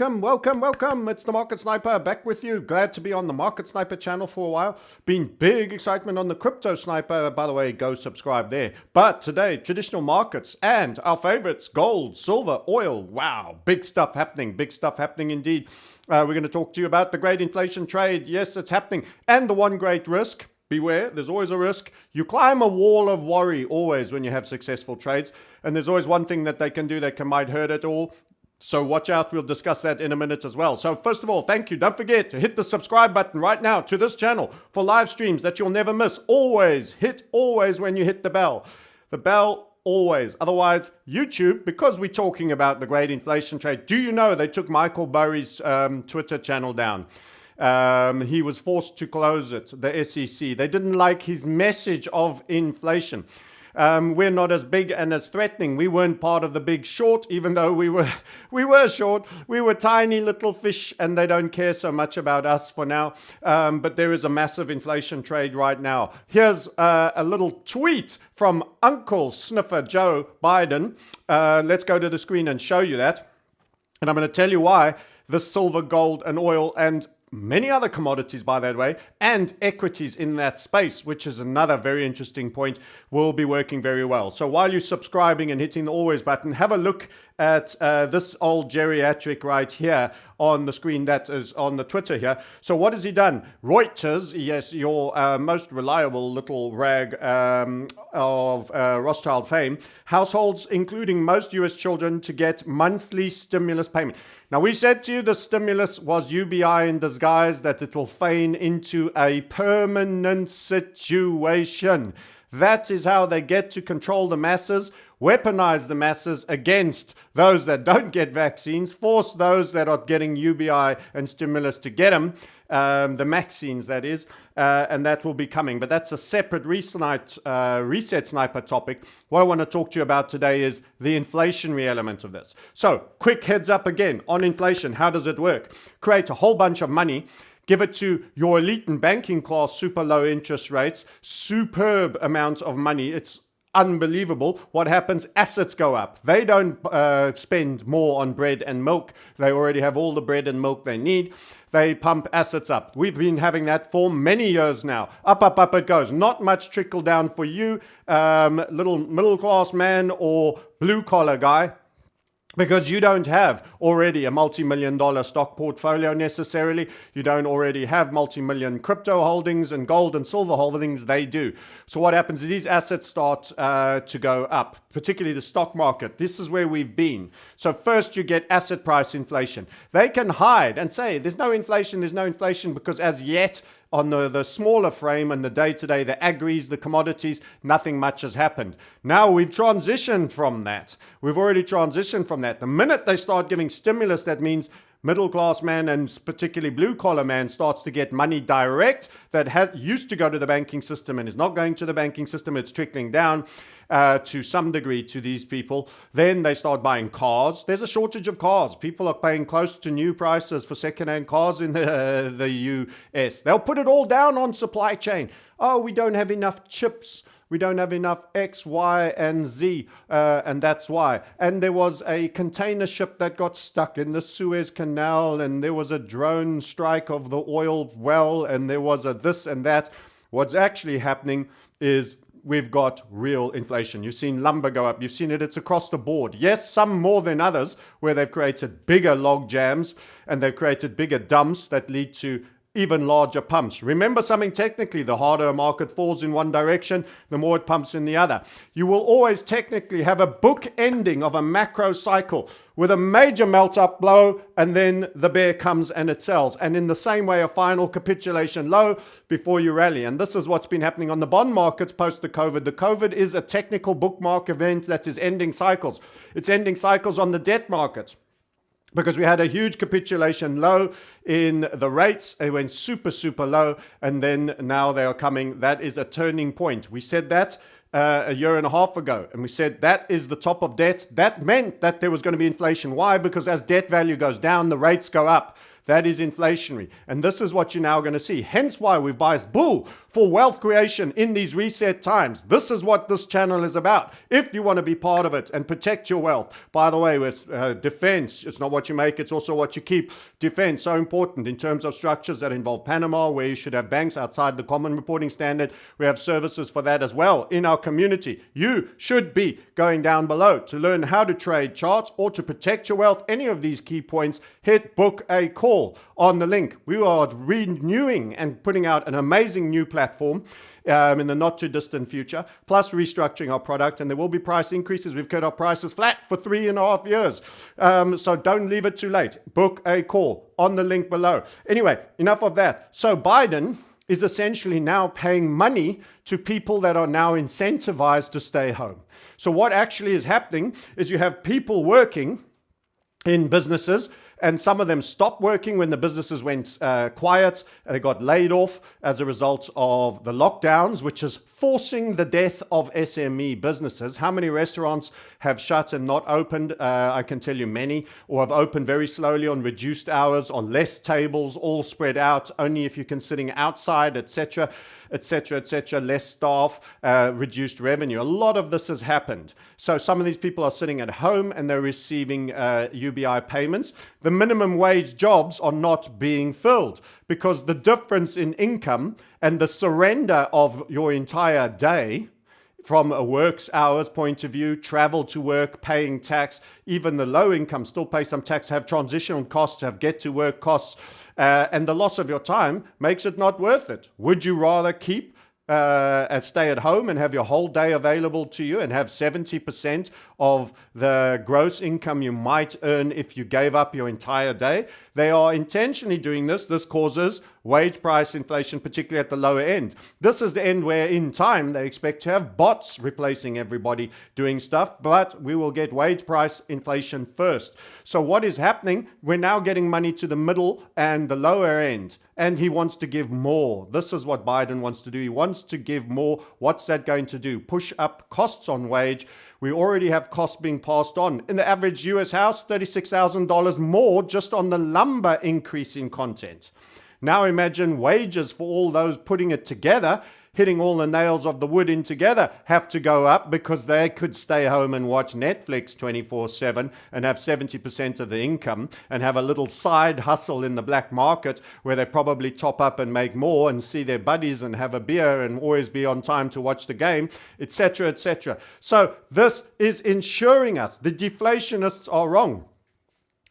Welcome. It's the Market Sniper back with you. Glad to be on the Market Sniper channel for a while. Been big excitement on the Crypto Sniper. By the way, go subscribe there. But today, traditional markets and our favorites, gold, silver, oil. Wow, big stuff happening indeed. We're going to talk to you about the great inflation trade. Yes, it's happening. And the one great risk. Beware, there's always a risk. You climb a wall of worry always when you have successful trades. And there's always one thing that they can do that might hurt it all. So watch out, we'll discuss that in a minute as well. So first of all, thank you. Don't forget to hit the subscribe button right now to this channel for live streams that you'll never miss. Always when you hit the bell. The bell always. Otherwise, YouTube, because we're talking about the great inflation trade, do you know they took Michael Burry's Twitter channel down? He was forced to close it, the SEC. They didn't like his message of inflation. We're not as big and as threatening. We weren't part of the big short, even though we were short. We were tiny little fish, and they don't care so much about us for now. But there is a massive inflation trade right now. Here's a little tweet from Uncle Sniffer Joe Biden. Let's go to the screen and show you that. And I'm going to tell you why the silver, gold, and oil, and many other commodities, by that way, and equities in that space, which is another very interesting point, will be working very well. So while you're subscribing and hitting the always button, have a look at this old geriatric right here on the screen that is on the Twitter here. So what has he done? Reuters, yes, your most reliable little rag of Rothschild fame, households, including most US children, to get monthly stimulus payment. Now, we said to you the stimulus was UBI in disguise, that it will feign into a permanent situation. That is how they get to control the masses, weaponize the masses against those that don't get vaccines, force those that are getting UBI and stimulus to get them, the vaccines, that is, and that will be coming. But that's a separate reset sniper topic. What I want to talk to you about today is the inflationary element of this. So, quick heads up again on inflation. How does it work? Create a whole bunch of money. Give it to your elite and banking class, super low interest rates, superb amounts of money. It's unbelievable. What happens? Assets go up. They don't spend more on bread and milk. They already have all the bread and milk they need. They pump assets up. We've been having that for many years now. Up it goes. Not much trickle down for you, little middle class man or blue collar guy, because you don't have already a multi-million-dollar stock portfolio necessarily. You don't already have multi-million crypto holdings and gold and silver holdings. They do. So what happens is these assets start to go up, particularly the stock market. This is where we've been. So first you get asset price inflation. They can hide and say there's no inflation because as yet, on the smaller frame and the day-to-day, the agris, the commodities, nothing much has happened. Now we've transitioned from that. We've already transitioned from that. The minute they start giving stimulus, that means middle-class man and particularly blue-collar man starts to get money direct that used to go to the banking system and is not going to the banking system. It's trickling down to some degree to these people. Then they start buying cars. There's a shortage of cars. People are paying close to new prices for second-hand cars in the US. They'll put it all down on supply chain. Oh, we don't have enough chips. We don't have enough X, Y, and Z, and that's why. And there was a container ship that got stuck in the Suez Canal, and there was a drone strike of the oil well, and there was a this and that. What's actually happening is we've got real inflation. You've seen lumber go up. You've seen it's across the board. Yes, some more than others, where they've created bigger log jams, and they've created bigger dumps that lead to even larger pumps. Remember something technically, the harder a market falls in one direction, the more it pumps in the other. You will always technically have a book ending of a macro cycle with a major melt up blow, and then the bear comes and it sells. And in the same way, a final capitulation low before you rally. And this is what's been happening on the bond markets post the COVID. The COVID is a technical bookmark event that is ending cycles. It's ending cycles on the debt market, because we had a huge capitulation low in the rates. They went super low, and then now they are coming. That is a turning point. We said that a year and a half ago, and we said that is the top of debt. That meant that there was going to be inflation. Why? Because as debt value goes down, the rates go up. That is inflationary. And this is what you're now going to see. Hence why we've biased bull for wealth creation in these reset times. This is what this channel is about. If you want to be part of it and protect your wealth, by the way, with defense, it's not what you make, it's also what you keep. Defense, so important in terms of structures that involve Panama, where you should have banks outside the common reporting standard. We have services for that as well in our community. You should be going down below to learn how to trade charts or to protect your wealth. Any of these key points, hit book a call on the link. We are renewing and putting out an amazing new platform in the not too distant future, plus restructuring our product, and there will be price increases. We've kept our prices flat for 3.5 years. So don't leave it too late. Book a call on the link below. Anyway, enough of that. So Biden is essentially now paying money to people that are now incentivized to stay home. So what actually is happening is you have people working in businesses, and some of them stopped working when the businesses went quiet. They got laid off as a result of the lockdowns, which is forcing the death of SME businesses. How many restaurants have shut and not opened? I can tell you many, or have opened very slowly on reduced hours, on less tables, all spread out, only if you can sitting outside, etc., etc., etc., less staff, reduced revenue. A lot of this has happened. So some of these people are sitting at home and they're receiving UBI payments. The minimum wage jobs are not being filled because the difference in income and the surrender of your entire day from a work's hours point of view, travel to work, paying tax, even the low income still pay some tax, have transitional costs, have get to work costs, and the loss of your time makes it not worth it. Would you rather keep and stay at home and have your whole day available to you and have 70% of the gross income you might earn if you gave up your entire day? They are intentionally doing this. This causes wage price inflation, particularly at the lower end. This is the end where in time they expect to have bots replacing everybody doing stuff, but we will get wage price inflation first. So what is happening? We're now getting money to the middle and the lower end, and he wants to give more. This is what Biden wants to do. He wants to give more. What's that going to do? Push up costs on wage. We already have costs being passed on. In the average US house, $36,000 more just on the lumber increase in content. Now imagine wages for all those putting it together, hitting all the nails of the wood in together, have to go up because they could stay home and watch Netflix 24/7 and have 70% of the income and have a little side hustle in the black market where they probably top up and make more and see their buddies and have a beer and always be on time to watch the game, etc., etc. So this is ensuring us. The deflationists are wrong.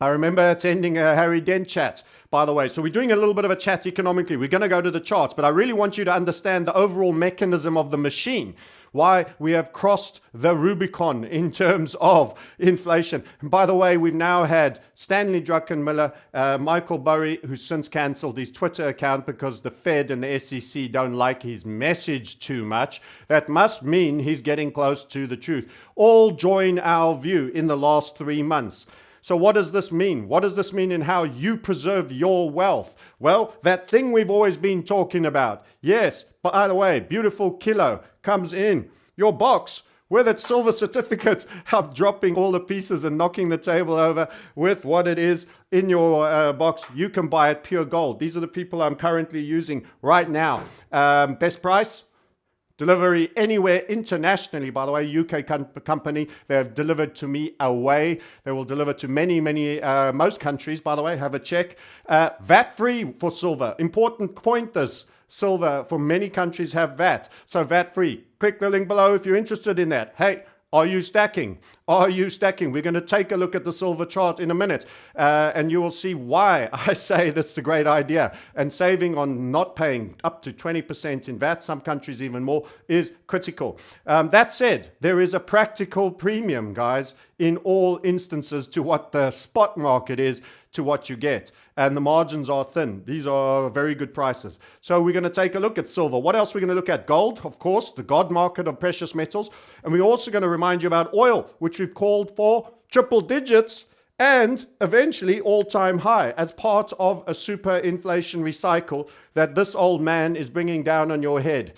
I remember attending a Harry Dent chat, by the way. So we're doing a little bit of a chat economically. We're going to go to the charts, but I really want you to understand the overall mechanism of the machine, why we have crossed the Rubicon in terms of inflation. And by the way, we've now had Stanley Druckenmiller, Michael Burry, who's since cancelled his Twitter account because the Fed and the SEC don't like his message too much. That must mean he's getting close to the truth. All join our view in the last 3 months. So what does this mean? What does this mean in how you preserve your wealth? Well, that thing we've always been talking about. Yes, by the way, beautiful kilo comes in your box with its silver certificate. I'm dropping all the pieces and knocking the table over with what it is in your box. You can buy it pure gold. These are the people I'm currently using right now. Best price? Delivery anywhere internationally, by the way, UK company. They have delivered to me away. They will deliver to many, most countries, by the way, have a check. VAT-free for silver. Important point this. Silver for many countries have VAT. So VAT-free. Click the link below if you're interested in that. Hey, are you stacking? Are you stacking? We're going to take a look at the silver chart in a minute, and you will see why I say that's a great idea. And saving on not paying up to 20% in VAT, some countries even more, is critical. That said, there is a practical premium, guys, in all instances to what the spot market is to what you get. And the margins are thin. These are very good prices. So we're going to take a look at silver. What else are we going to look at? Gold, of course, the god market of precious metals. And we're also going to remind you about oil, which we've called for triple digits and eventually all-time high as part of a super inflationary cycle that this old man is bringing down on your head.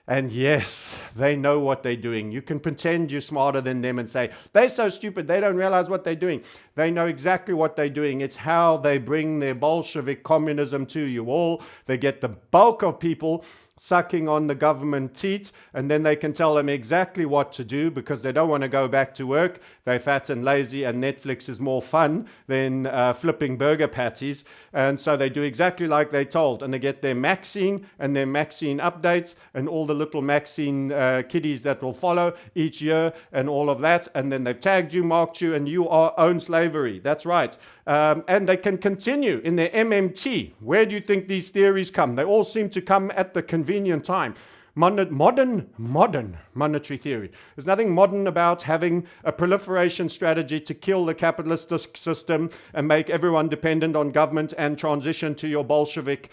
And yes, they know what they're doing. You can pretend you're smarter than them and say, they're so stupid, they don't realize what they're doing. They know exactly what they're doing. It's how they bring their Bolshevik communism to you all. They get the bulk of people sucking on the government teat, and then they can tell them exactly what to do because they don't want to go back to work. They're fat and lazy, and Netflix is more fun than flipping burger patties. And so they do exactly like they're told, and they get their Maxine and their Maxine updates and all the little Maxine kiddies that will follow each year and all of that. And then they've tagged you, marked you, and you own slavery. That's right. And they can continue in their MMT. Where do you think these theories come? They all seem to come at the convenient time. Modern monetary theory. There's nothing modern about having a proliferation strategy to kill the capitalist system and make everyone dependent on government and transition to your Bolshevik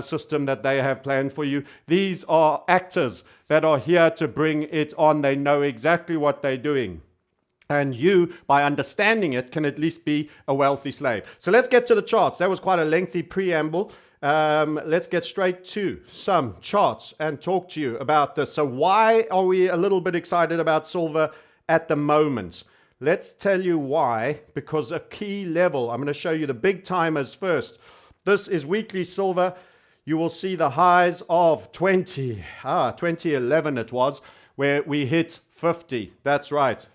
system that they have planned for you. These are actors that are here to bring it on. They know exactly what they're doing. And you, by understanding it, can at least be a wealthy slave. So let's get to the charts. That was quite a lengthy preamble. Let's get straight to some charts and talk to you about this. So why are we a little bit excited about silver at the moment? Let's tell you why. Because a key level, I'm going to show you the big timers first. This is weekly silver. You will see the highs of 2011 it was, where we hit 50. That's right.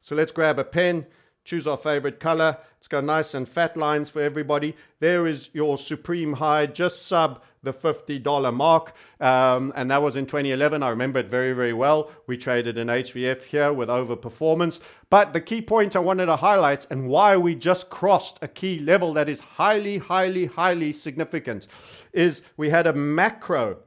So let's grab a pen, choose our favorite color. It's got nice and fat lines for everybody. There is your supreme high, just sub the $50 mark. And that was in 2011. I remember it very, very well. We traded in HVF here with overperformance. But the key point I wanted to highlight and why we just crossed a key level that is highly, highly, highly significant is we had a macro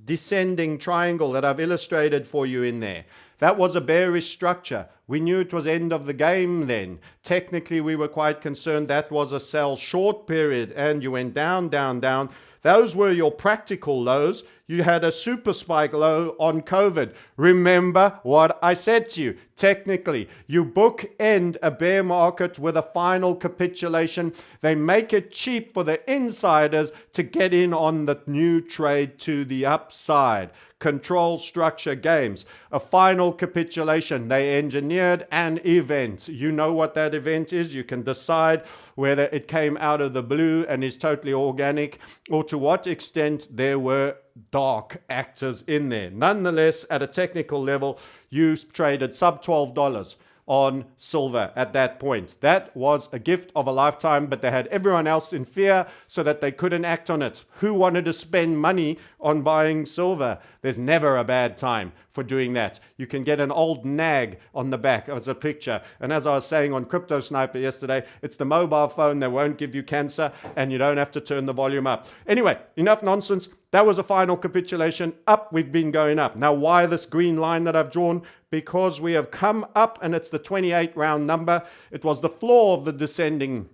descending triangle that I've illustrated for you in there. That was a bearish structure. We knew it was end of the game then. Technically, we were quite concerned that was a sell short period and you went down, down, down. Those were your practical lows. You had a super spike low on COVID. Remember what I said to you. Technically, you bookend a bear market with a final capitulation. They make it cheap for the insiders to get in on the new trade to the upside. Control structure games. A final capitulation. They engineered an event. You know what that event is. You can decide whether it came out of the blue and is totally organic or to what extent there were dark actors in there. Nonetheless, at a technical level, you traded sub $12 on silver at that point. That was a gift of a lifetime, but they had everyone else in fear so that they couldn't act on it. Who wanted to spend money on buying silver? There's never a bad time for doing that. You can get an old nag on the back as a picture. And as I was saying on Crypto Sniper yesterday, it's the mobile phone that won't give you cancer and you don't have to turn the volume up. Anyway, enough nonsense. That was a final capitulation. Up, we've been going up. Now, why this green line that I've drawn? Because we have come up and it's the 28 round number. It was the floor of the descending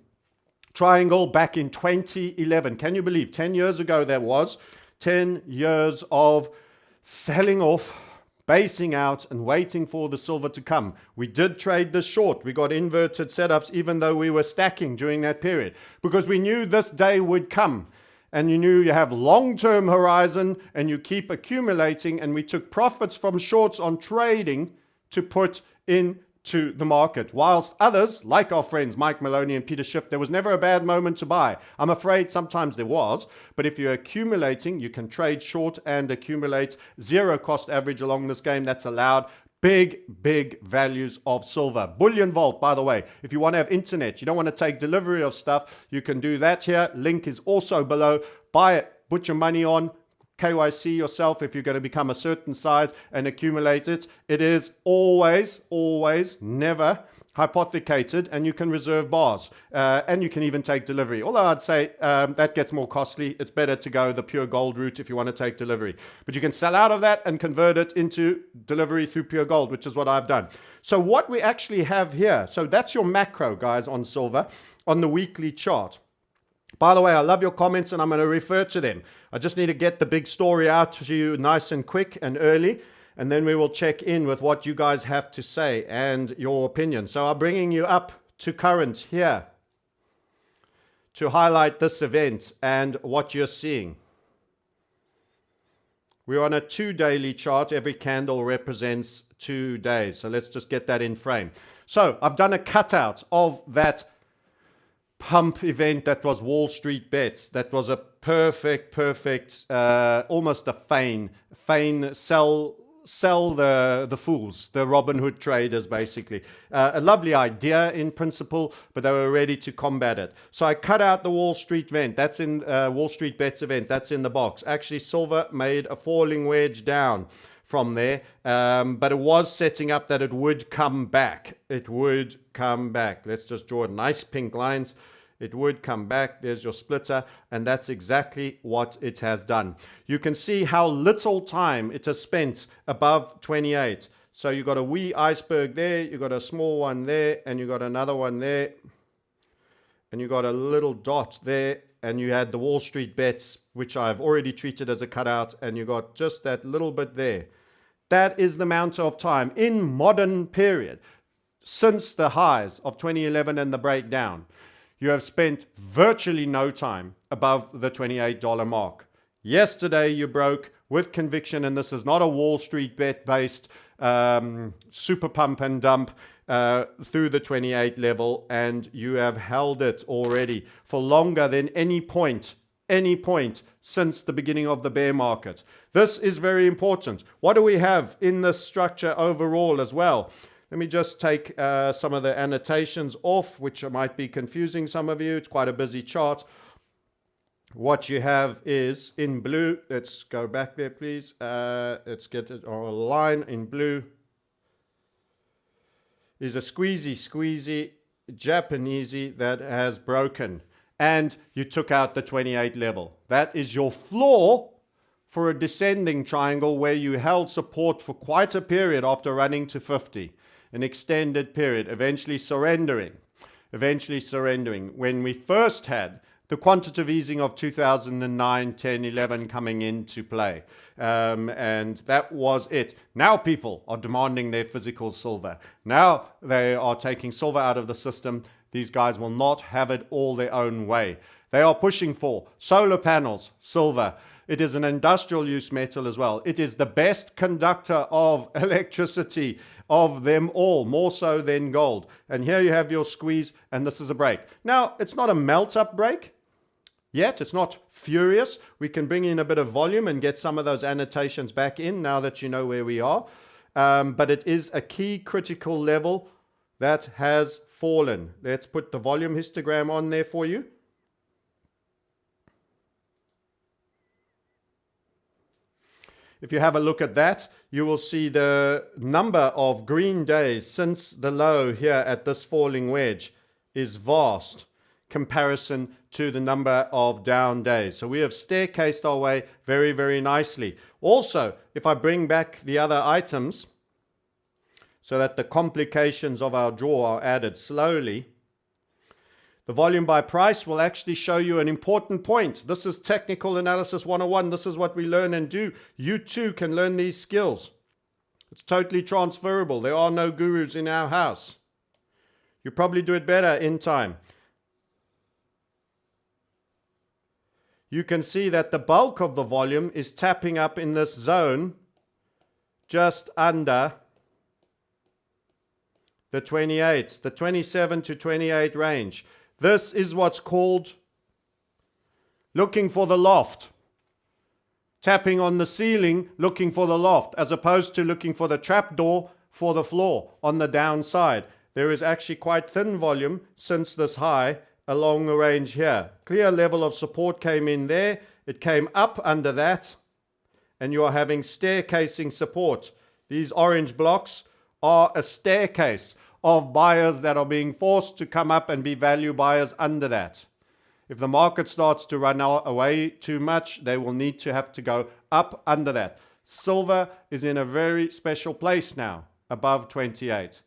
triangle back in 2011. Can you believe 10 years ago there was 10 years of selling off, basing out and waiting for the silver to come. We did trade this short. We got inverted setups even though we were stacking during that period because we knew this day would come. And you knew you have long-term horizon and you keep accumulating, and we took profits from shorts on trading to put into the market. Whilst others, like our friends Mike Maloney and Peter Schiff, there was never a bad moment to buy. I'm afraid sometimes there was, but if you're accumulating, you can trade short and accumulate. Zero cost average along this game, that's allowed. Big values of silver. Bullion Vault, by the way, if you want to have internet, you don't want to take delivery of stuff, you can do that here. Link is also below. Buy it, put your money on, KYC yourself if you're going to become a certain size and accumulate it. It is always, never hypothecated, and you can reserve bars and you can even take delivery. Although I'd say that gets more costly. It's better to go the pure gold route if you want to take delivery. But you can sell out of that and convert it into delivery through pure gold, which is what I've done. So what we actually have here, so that's your macro, guys, on silver on the weekly chart. By the way, I love your comments and I'm going to refer to them. I just need to get the big story out to you nice and quick and early, and then we will check in with what you guys have to say and your opinion. So I'm bringing you up to current here to highlight this event and what you're seeing. We're on a 2-daily chart. Every candle represents 2 days. So let's just get that in frame. So I've done a cutout of that pump event that was Wall Street bets. That was a perfect, almost a feign sell the fools, the Robin Hood traders, basically. A lovely idea in principle, but they were ready to combat it. So I cut out the Wall Street event. That's in Wall Street bets event. That's in the box. Actually, silver made a falling wedge down from there, but it was setting up that it would come back. It would come back. Let's just draw nice pink lines. It would come back. There's your splitter, and that's exactly what it has done. You can see how little time it has spent above 28. So you got a wee iceberg there, you got a small one there, and you got another one there, and you got a little dot there, and you had the Wall Street bets, which I've already treated as a cutout, and you got just that little bit there. That is the amount of time in modern period since the highs of 2011 and the breakdown. You have spent virtually no time above the $28 mark. Yesterday you broke with conviction, and this is not a Wall Street bet based super pump and dump through the 28 level, and you have held it already for longer than any point since the beginning of the bear market. This is very important. What do we have in this structure overall as well? Let me just take some of the annotations off, which might be confusing some of you. It's quite a busy chart. What you have is in blue. Let's go back there, please. Let's get it on a line in blue. Is a squeezy Japanesey that has broken. And you took out the 28 level. That is your floor for a descending triangle where you held support for quite a period after running to 50. An extended period, eventually surrendering. When we first had the quantitative easing of 2009, 10, 11 coming into play. And that was it. Now people are demanding their physical silver. Now they are taking silver out of the system. These guys will not have it all their own way. They are pushing for solar panels, silver. It is an industrial use metal as well. It is the best conductor of electricity of them all, more so than gold. And here you have your squeeze, and this is a break. Now, it's not a melt-up break yet. It's not furious. We can bring in a bit of volume and get some of those annotations back in now that you know where we are. But it is a key critical level that has fallen. Let's put the volume histogram on there for you. If you have a look at that, you will see the number of green days since the low here at this falling wedge is vast comparison to the number of down days. So we have staircased our way very, very nicely. Also, if I bring back the other items so that the complications of our draw are added slowly, the volume by price will actually show you an important point. This is technical analysis 101. This is what we learn and do. You too can learn these skills. It's totally transferable. There are no gurus in our house. You probably do it better in time. You can see that the bulk of the volume is tapping up in this zone just under the 28, the 27 to 28 range. This is what's called looking for the loft. Tapping on the ceiling, looking for the loft, as opposed to looking for the trapdoor for the floor on the downside. There is actually quite thin volume since this high along the range here. Clear level of support came in there. It came up under that, and you are having staircasing support. These orange blocks are a staircase of buyers that are being forced to come up and be value buyers under that. If the market starts to run away too much, they will need to have to go up under that. Silver is in a very special place now, above 28.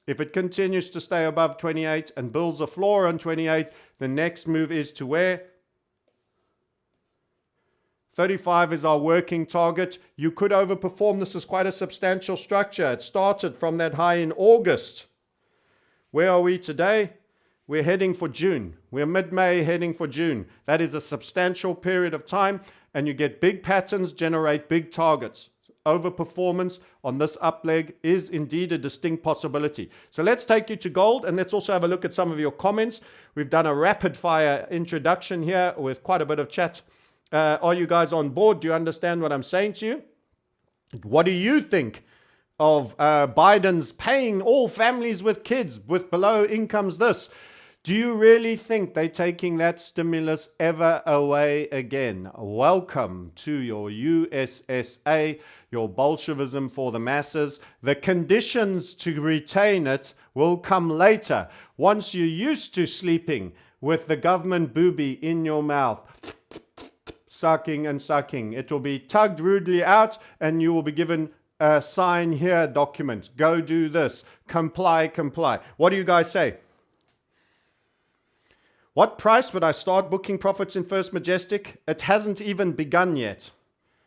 If it continues to stay above 28 and builds a floor on 28, the next move is to where? 35 is our working target. You could overperform. This is quite a substantial structure. It started from that high in August. Where are we today? We're heading for June. We're mid-May heading for June. That is a substantial period of time, and you get big patterns generate big targets. overperformance on this up leg is indeed a distinct possibility. So let's take you to gold, and let's also have a look at some of your comments. We've done a rapid fire introduction here with quite a bit of chat. Are you guys on board? Do you understand what I'm saying to you? What do you think of Biden's paying all families with kids with below incomes this? Do you really think they're taking that stimulus ever away again? Welcome to your USSA, your Bolshevism for the masses. The conditions to retain it will come later, once you're used to sleeping with the government booby in your mouth. Sucking and sucking. It will be tugged rudely out, and you will be given a sign here document. Go do this. Comply, comply. What do you guys say? What price would I start booking profits in First Majestic? It hasn't even begun yet.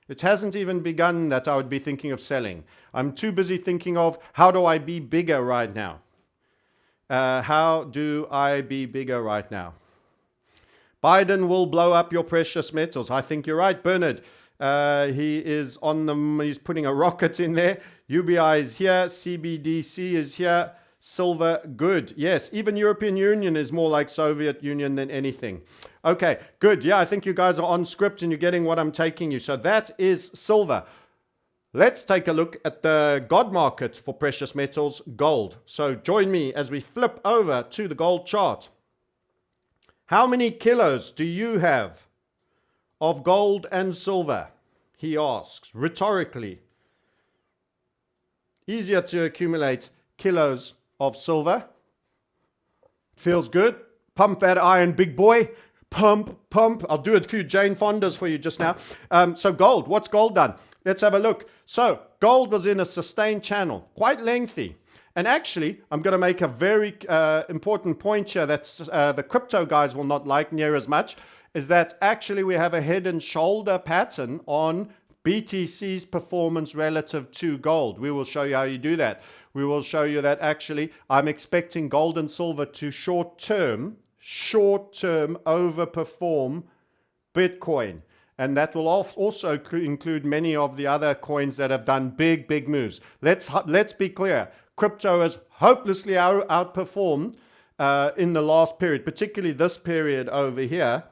It hasn't even begun that I would be thinking of selling. I'm too busy thinking of how do I be bigger right now? How do I be bigger right now? Biden will blow up your precious metals. I think you're right, Bernard. He is on them. He's putting a rocket in there. UBI is here. CBDC is here. Silver, good. Yes, even European Union is more like Soviet Union than anything. Okay, good. Yeah, I think you guys are on script and you're getting what I'm taking you. So that is silver. Let's take a look at the God market for precious metals, gold. So join me as we flip over to the gold chart. How many kilos do you have of gold and silver? He asks, rhetorically. Easier to accumulate kilos of silver. Feels good. Pump that iron, big boy. Pump, pump. I'll do a few Jane Fondas for you just now. So gold, what's gold done? Let's have a look. So gold was in a sustained channel, quite lengthy. And actually, I'm going to make a very important point here that the crypto guys will not like near as much, is that actually we have a head and shoulder pattern on BTC's performance relative to gold. We will show you how you do that. We will show you that actually I'm expecting gold and silver to short-term overperform Bitcoin. And that will also include many of the other coins that have done big moves. Let's be clear. Crypto has hopelessly outperformed in the last period, particularly this period over here,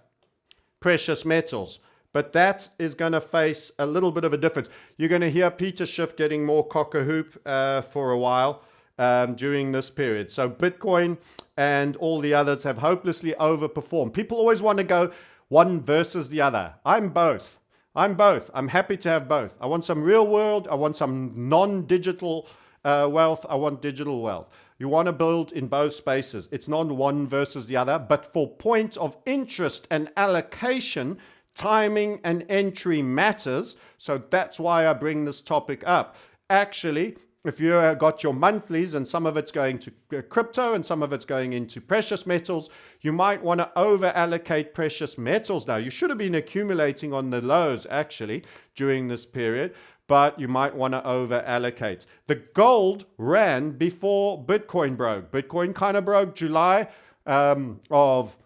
precious metals. But that is going to face a little bit of a difference. You're going to hear Peter Schiff getting more cock-a-hoop for a while during this period. So Bitcoin and all the others have hopelessly overperformed. People always want to go one versus the other. I'm both. I'm happy to have both. I want some real world. I want some non-digital wealth. I want digital wealth. You want to build in both spaces. It's not one versus the other, but for point of interest and allocation, timing and entry matters. So that's why I bring this topic up. Actually, if you got your monthlies and some of it's going to crypto and some of it's going into precious metals, you might want to over allocate precious metals now. You should have been accumulating on the lows actually during this period, but you might want to over allocate. The gold ran before Bitcoin broke. Bitcoin kind of broke July of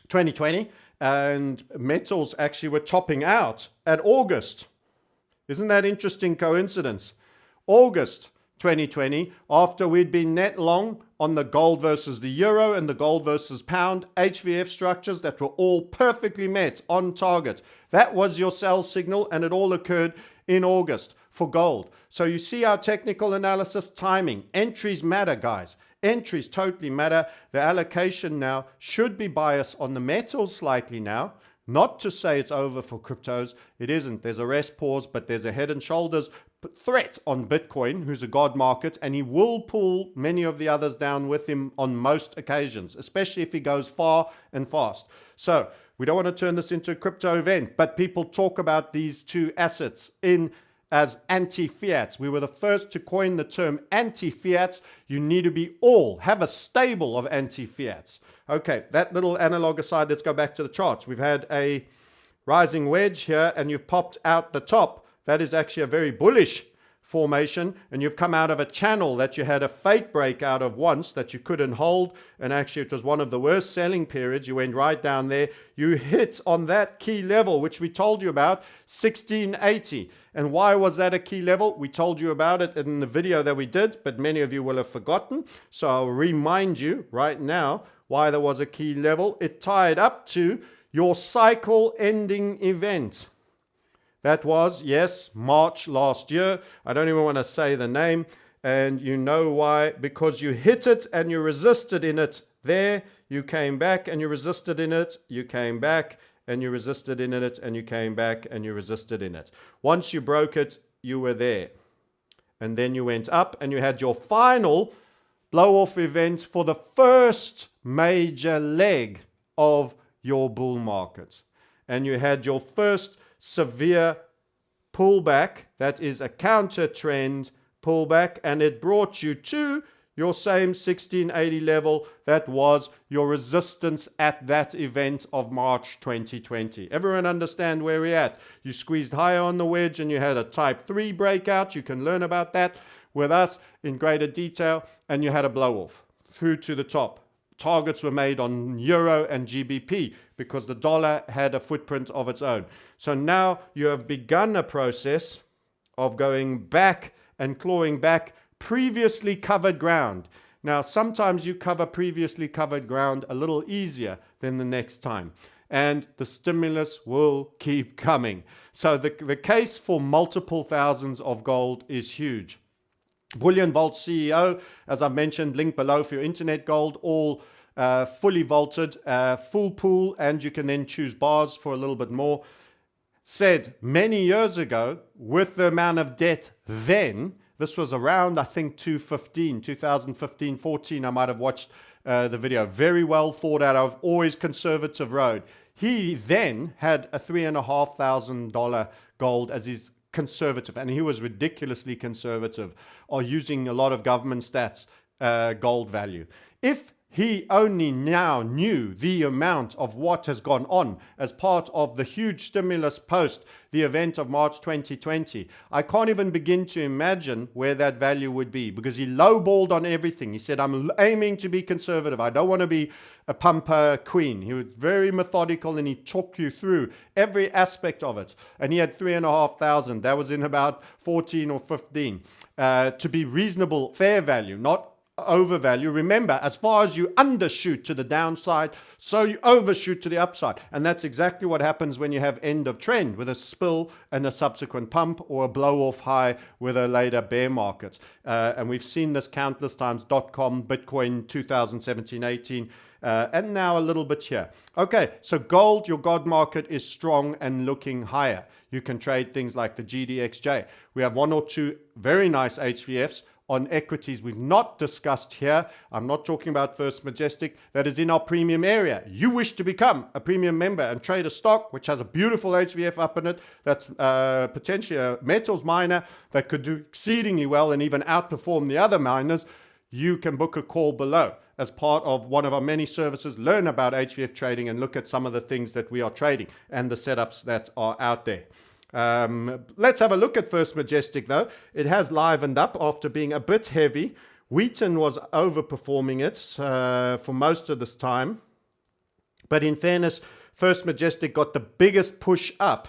2020. And metals actually were topping out at August. Isn't that interesting coincidence? August 2020, after we'd been net long on the gold versus the euro and the gold versus pound, HVF structures that were all perfectly met on target. That was your sell signal, and it all occurred in August for gold. So you see our technical analysis, timing, entries matter, guys. Entries totally matter. The allocation now should be biased on the metals slightly now. Not to say it's over for cryptos. It isn't. There's a rest pause, but there's a head and shoulders threat on Bitcoin, who's a God market, and he will pull many of the others down with him on most occasions, especially if he goes far and fast. So we don't want to turn this into a crypto event, but people talk about these two assets as anti-fiats. We were the first to coin the term anti-fiats. You need to have a stable of anti-fiats. Okay, that little analog aside, let's go back to the charts. We've had a rising wedge here and you've popped out the top. That is actually a very bullish formation, and you've come out of a channel that you had a fake breakout of once that you couldn't hold, and actually it was one of the worst selling periods. You went right down there. You hit on that key level, which we told you about, 1680. And why was that a key level? We told you about it in the video that we did, but many of you will have forgotten. So I'll remind you right now why there was a key level. It tied up to your cycle ending event. That was, yes, March last year. I don't even want to say the name. And you know why? Because you hit it and you resisted in it there. You came back and you resisted in it. You came back and you resisted in it. And you came back and you resisted in it. Once you broke it, you were there. And then you went up and you had your final blow-off event for the first major leg of your bull market. And you had your first severe pullback, that is a counter trend pullback, and it brought you to your same 1680 level that was your resistance at that event of March 2020. Everyone understand where we're at? You squeezed higher on the wedge and you had a type 3 breakout. You can learn about that with us in greater detail, and you had a blow off through to the top. Targets were made on euro and GBP because the dollar had a footprint of its own. So now you have begun a process of going back and clawing back previously covered ground. Now, sometimes you cover previously covered ground a little easier than the next time, and the stimulus will keep coming. So the case for multiple thousands of gold is huge. Bullion Vault CEO, as I've mentioned, link below for your internet gold, all fully vaulted, full pool, and you can then choose bars for a little bit more. Said many years ago, with the amount of debt then, this was around, I think, 2015, 14, I might have watched the video. Very well thought out of, always conservative road. He then had a $3,500 gold as his conservative, and he was ridiculously conservative, or using a lot of government stats gold value. If he only now knew the amount of what has gone on as part of the huge stimulus post the event of March 2020, I can't even begin to imagine where that value would be, because he lowballed on everything. He said, I'm aiming to be conservative. I don't want to be a pumper queen. He was very methodical, and he took you through every aspect of it. And he had 3,500. That was in about 14 or 15 to be reasonable, fair value, not overvalue. Remember, as far as you undershoot to the downside, so you overshoot to the upside. And that's exactly what happens when you have end of trend with a spill and a subsequent pump, or a blow off high with a later bear market. And we've seen this countless times. .com, Bitcoin 2017-18, and now a little bit here. Okay, so gold, your God market is strong and looking higher. You can trade things like the GDXJ. We have one or two very nice HVFs on equities we've not discussed here. I'm not talking about First Majestic. That is in our premium area. You wish to become a premium member and trade a stock which has a beautiful HVF up in it, that's potentially a metals miner that could do exceedingly well and even outperform the other miners, you can book a call below as part of one of our many services. Learn about HVF trading and look at some of the things that we are trading and the setups that are out there. Let's have a look at First Majestic though. It has livened up after being a bit heavy. Wheaton was overperforming it for most of this time. But in fairness, First Majestic got the biggest push up.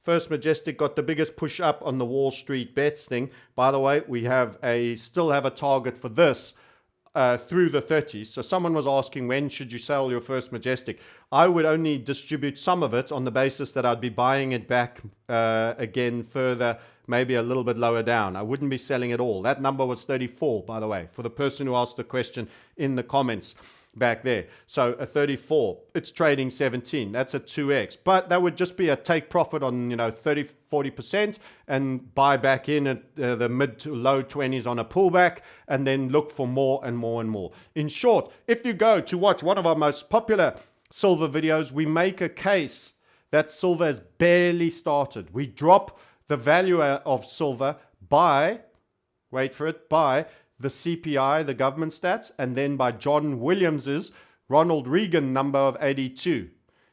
First Majestic got the biggest push up on the Wall Street bets thing. By the way, we have still have a target for this through the 30s. So someone was asking, when should you sell your First Majestic? I would only distribute some of it on the basis that I'd be buying it back again further, maybe a little bit lower down. I wouldn't be selling it all. That number was 34, by the way, for the person who asked the question in the comments back there. So a 34, it's trading 17. That's a 2x. But that would just be a take profit on, 30, 40% and buy back in at the mid to low 20s on a pullback, and then look for more and more and more. In short, if you go to watch one of our most popular silver videos, we make a case that silver has barely started. We drop the value of silver by, wait for it, by the CPI, the government stats, and then by John Williams's Ronald Reagan number of 82.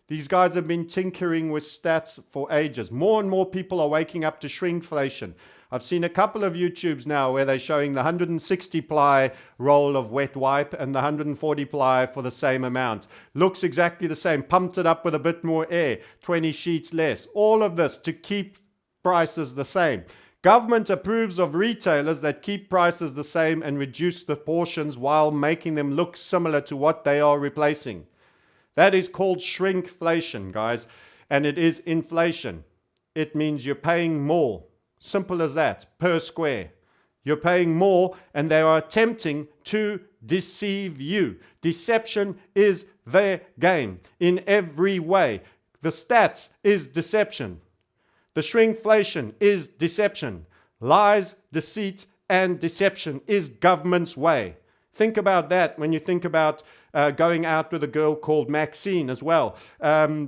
These guys have been tinkering with stats for ages. More and more people are waking up to shrinkflation. I've seen a couple of YouTubes now where they're showing the 160 ply roll of wet wipe and the 140 ply for the same amount. Looks exactly the same. Pumped it up with a bit more air. 20 sheets less. All of this to keep prices the same. Government approves of retailers that keep prices the same and reduce the portions while making them look similar to what they are replacing. That is called shrinkflation, guys. And it is inflation. It means you're paying more. Simple as that, per square. You're paying more and they are attempting to deceive you. Deception is their game in every way. The stats is deception. The shrinkflation is deception. Lies, deceit, and deception is government's way. Think about that when you think about going out with a girl called Maxine as well.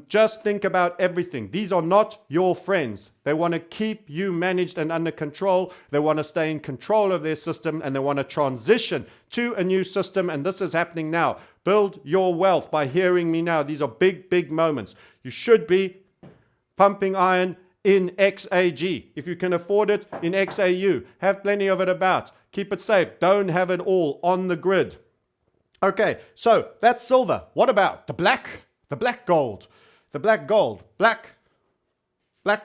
Just think about everything. These are not your friends. They want to keep you managed and under control. They want to stay in control of their system and they want to transition to a new system. And this is happening now. Build your wealth by hearing me now. These are big, big moments. You should be pumping iron in XAG. If you can afford it, in XAU. Have plenty of it about. Keep it safe. Don't have it all on the grid. Okay, so that's silver. What about the black gold? The black gold. Black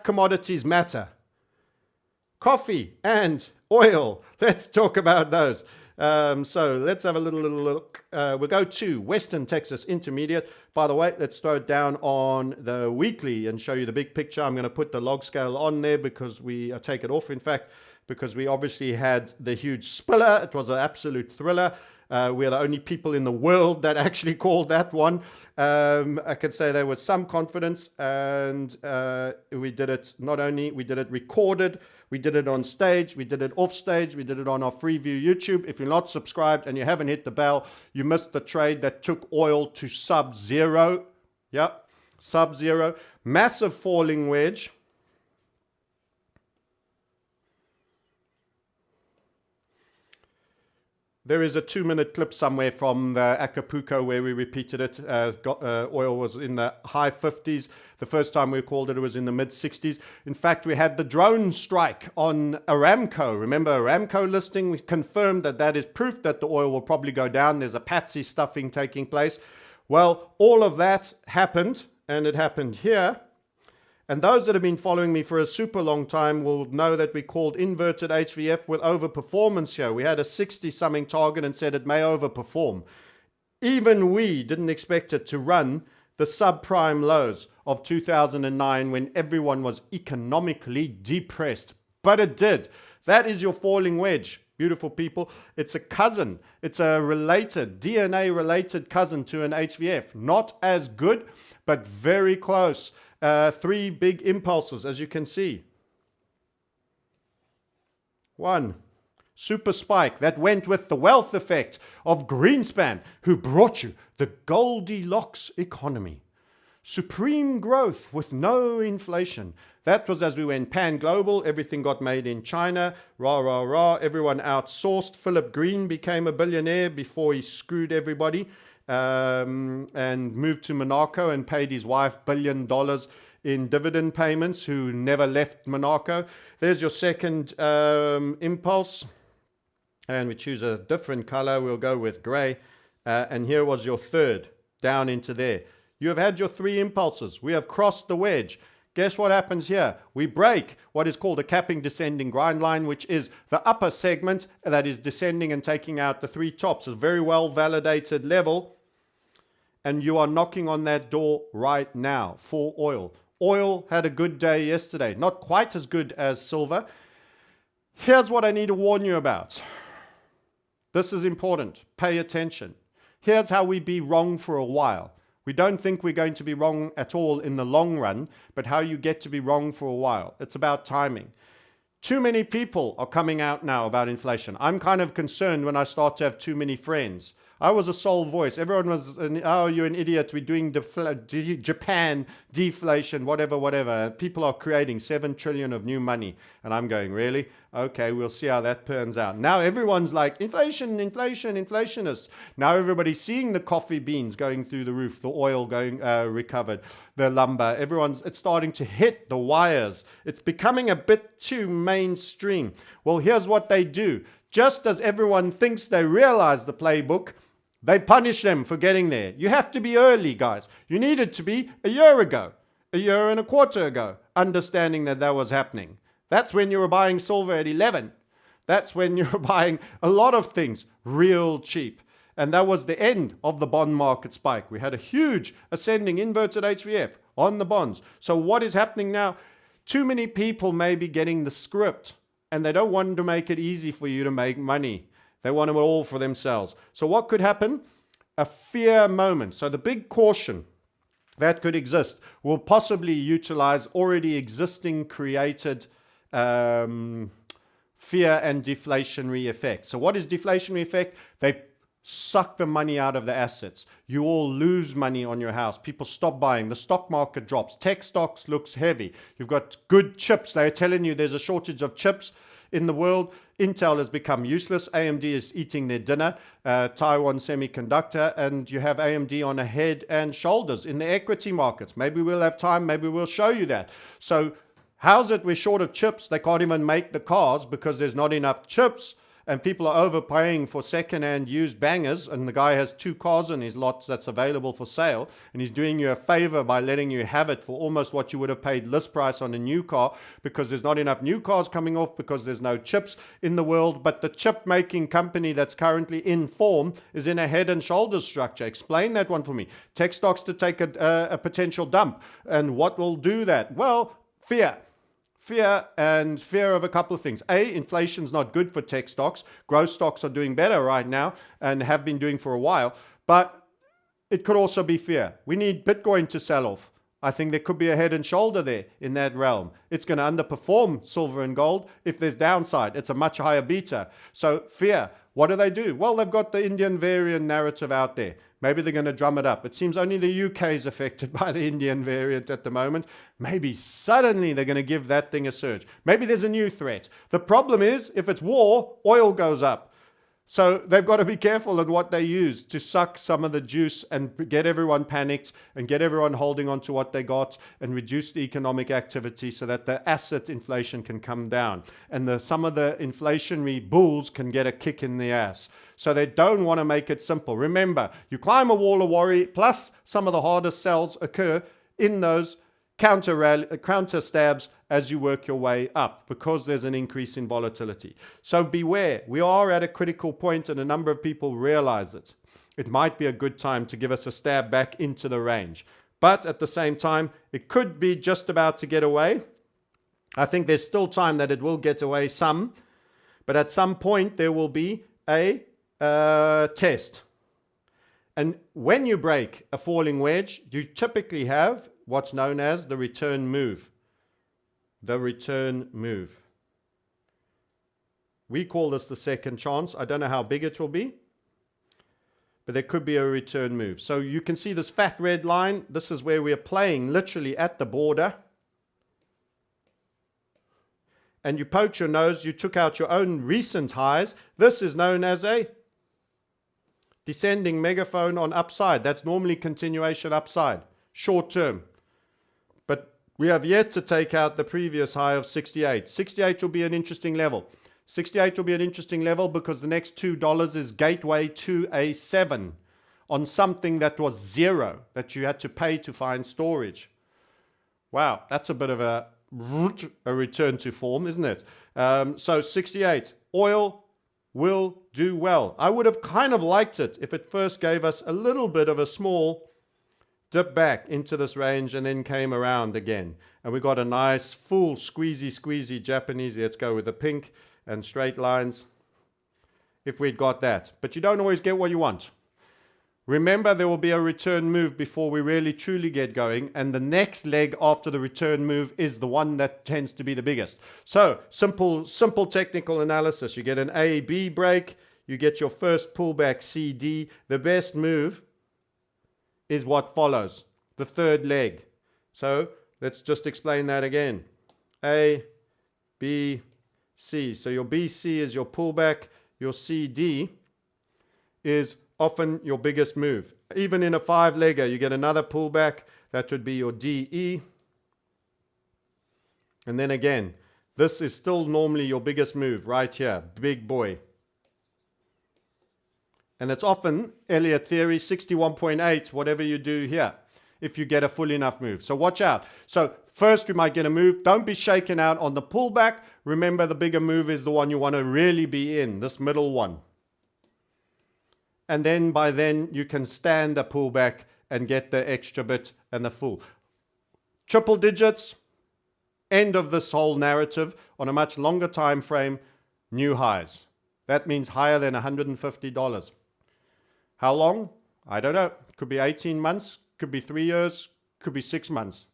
commodities matter. Coffee and oil. Let's talk about those. So let's have a little look. We'll go to Western Texas Intermediate. By the way, let's throw it down on the weekly and show you the big picture. I'm going to put the log scale on there because take it off, in fact, because we obviously had the huge spiller. It was an absolute thriller. We're the only people in the world that actually called that one. I could say there was some confidence, and we did it we did it recorded, we did it on stage, we did it off stage, we did it on our Freeview YouTube. If you're not subscribed and you haven't hit the bell, you missed the trade that took oil to sub-zero. Yep, sub-zero. Massive falling wedge. There is a 2-minute clip somewhere from the Acapulco where we repeated it. Oil was in the high 50s. The first time we called it, it was in the mid 60s. In fact, we had the drone strike on Aramco. Remember Aramco listing? We confirmed that that is proof that the oil will probably go down. There's a patsy stuffing taking place. Well, all of that happened, and it happened here. And those that have been following me for a super long time will know that we called inverted HVF with overperformance here. We had a 60-something target and said it may overperform. Even we didn't expect it to run the subprime lows of 2009 when everyone was economically depressed. But it did. That is your falling wedge, beautiful people. It's a cousin. It's a related, DNA-related cousin to an HVF. Not as good, but very close. 3 big impulses, as you can see. 1, super spike that went with the wealth effect of Greenspan, who brought you the Goldilocks economy. Supreme growth with no inflation. That was as we went pan-global. Everything got made in China. Rah, rah, rah. Everyone outsourced. Philip Green became a billionaire before he screwed everybody. And moved to Monaco and paid his wife $1 billion in dividend payments, who never left Monaco. There's your second impulse. And we choose a different color. We'll go with gray. And here was your third, down into there. You have had your 3 impulses. We have crossed the wedge. Guess what happens here? We break what is called a capping descending grind line, which is the upper segment that is descending and taking out the 3 tops. A very well validated level. And you are knocking on that door right now for oil. Oil had a good day yesterday. Not quite as good as silver. Here's what I need to warn you about. This is important. Pay attention. Here's how we be wrong for a while. We don't think we're going to be wrong at all in the long run, but how you get to be wrong for a while. It's about timing. Too many people are coming out now about inflation. I'm kind of concerned when I start to have too many friends. I was a sole voice. Everyone was, oh, you're an idiot. We're doing Japan deflation, whatever. People are creating 7 trillion of new money. And I'm going, really? Okay, we'll see how that turns out. Now everyone's like, inflationists. Now everybody's seeing the coffee beans going through the roof, the oil going recovered, the lumber. It's starting to hit the wires. It's becoming a bit too mainstream. Well, here's what they do. Just as everyone thinks they realize the playbook, they punish them for getting there. You have to be early, guys. You needed to be a year ago, a year and a quarter ago, understanding that was happening. That's when you were buying silver at 11. That's when you were buying a lot of things real cheap. And that was the end of the bond market spike. We had a huge ascending inverted HVF on the bonds. So what is happening now? Too many people may be getting the script, and they don't want to make it easy for you to make money. They want it all for themselves. So what could happen? A fear moment. So the big caution that could exist will possibly utilize already existing created fear and deflationary effect. So what is deflationary effect? They suck the money out of the assets. You all lose money on your house. People stop buying. The stock market drops. Tech stocks looks heavy. You've got good chips. They're telling you there's a shortage of chips in the world. Intel has become useless. AMD is eating their dinner. Taiwan Semiconductor, and you have AMD on a head and shoulders in the equity markets. Maybe we'll have time. Maybe we'll show you that. So how's it we're short of chips? They can't even make the cars because there's not enough chips, and people are overpaying for second-hand used bangers, and the guy has 2 cars in his lots that's available for sale, and he's doing you a favor by letting you have it for almost what you would have paid list price on a new car, because there's not enough new cars coming off, because there's no chips in the world. But the chip making company that's currently in form is in a head and shoulders structure. Explain that one for me. Tech stocks to take a potential dump. And what will do that? Well, fear of a couple of things. Inflation's not good for tech stocks. Growth stocks are doing better right now and have been doing for a while. But it could also be fear. We need Bitcoin to sell off. I think there could be a head and shoulder there in that realm. It's going to underperform silver and gold. If there's downside, it's a much higher beta. So fear. What do? Well, they've got the Indian variant narrative out there. Maybe they're going to drum it up. It seems only the UK is affected by the Indian variant at the moment. Maybe suddenly they're going to give that thing a surge. Maybe there's a new threat. The problem is, if it's war, oil goes up. So they've got to be careful on what they use to suck some of the juice and get everyone panicked and get everyone holding on to what they got and reduce the economic activity so that the asset inflation can come down and some of the inflationary bulls can get a kick in the ass. So they don't want to make it simple. Remember, you climb a wall of worry, plus some of the hardest sells occur in those counter stabs as you work your way up, because there's an increase in volatility. So beware. We are at a critical point and a number of people realize it. It might be a good time to give us a stab back into the range. But at the same time, it could be just about to get away. I think there's still time that it will get away some, but at some point there will be a test. And when you break a falling wedge, you typically have what's known as the return move. The return move. We call this the second chance. I don't know how big it will be, but there could be a return move. So you can see this fat red line. This is where we are playing literally at the border. And you poke your nose. You took out your own recent highs. This is known as a descending megaphone on upside. That's normally continuation upside, short term. But we have yet to take out the previous high of 68. 68 will be an interesting level. 68 will be an interesting level because the next $2 is gateway to a 7 on something that was 0 that you had to pay to find storage. Wow, that's a bit of a return to form, isn't it? So 68, oil will do well. I would have kind of liked it if it first gave us a little bit of a small dip back into this range and then came around again. And we got a nice full squeezy Japanese. Let's go with the pink and straight lines if we'd got that. But you don't always get what you want. Remember, there will be a return move before we really truly get going. And the next leg after the return move is the one that tends to be the biggest. So simple technical analysis. You get an A, B break. you get your first pullback CD. The best move is what follows, the third leg. So let's just explain that again. A, B, C. So your BC is your pullback. Your CD is often your biggest move. Even in a 5-legger, you get another pullback. That would be your DE. And then again, this is still normally your biggest move right here, big boy. And it's often Elliott theory, 61.8, whatever you do here, if you get a full enough move. So watch out. So first we might get a move. Don't be shaken out on the pullback. Remember, the bigger move is the one you want to really be in, this middle one. And then by then you can stand a pullback and get the extra bit and the full. Triple digits, end of this whole narrative. On a much longer time frame, new highs. That means higher than $150. How long? I don't know. Could be 18 months, could be 3 years, could be 6 months.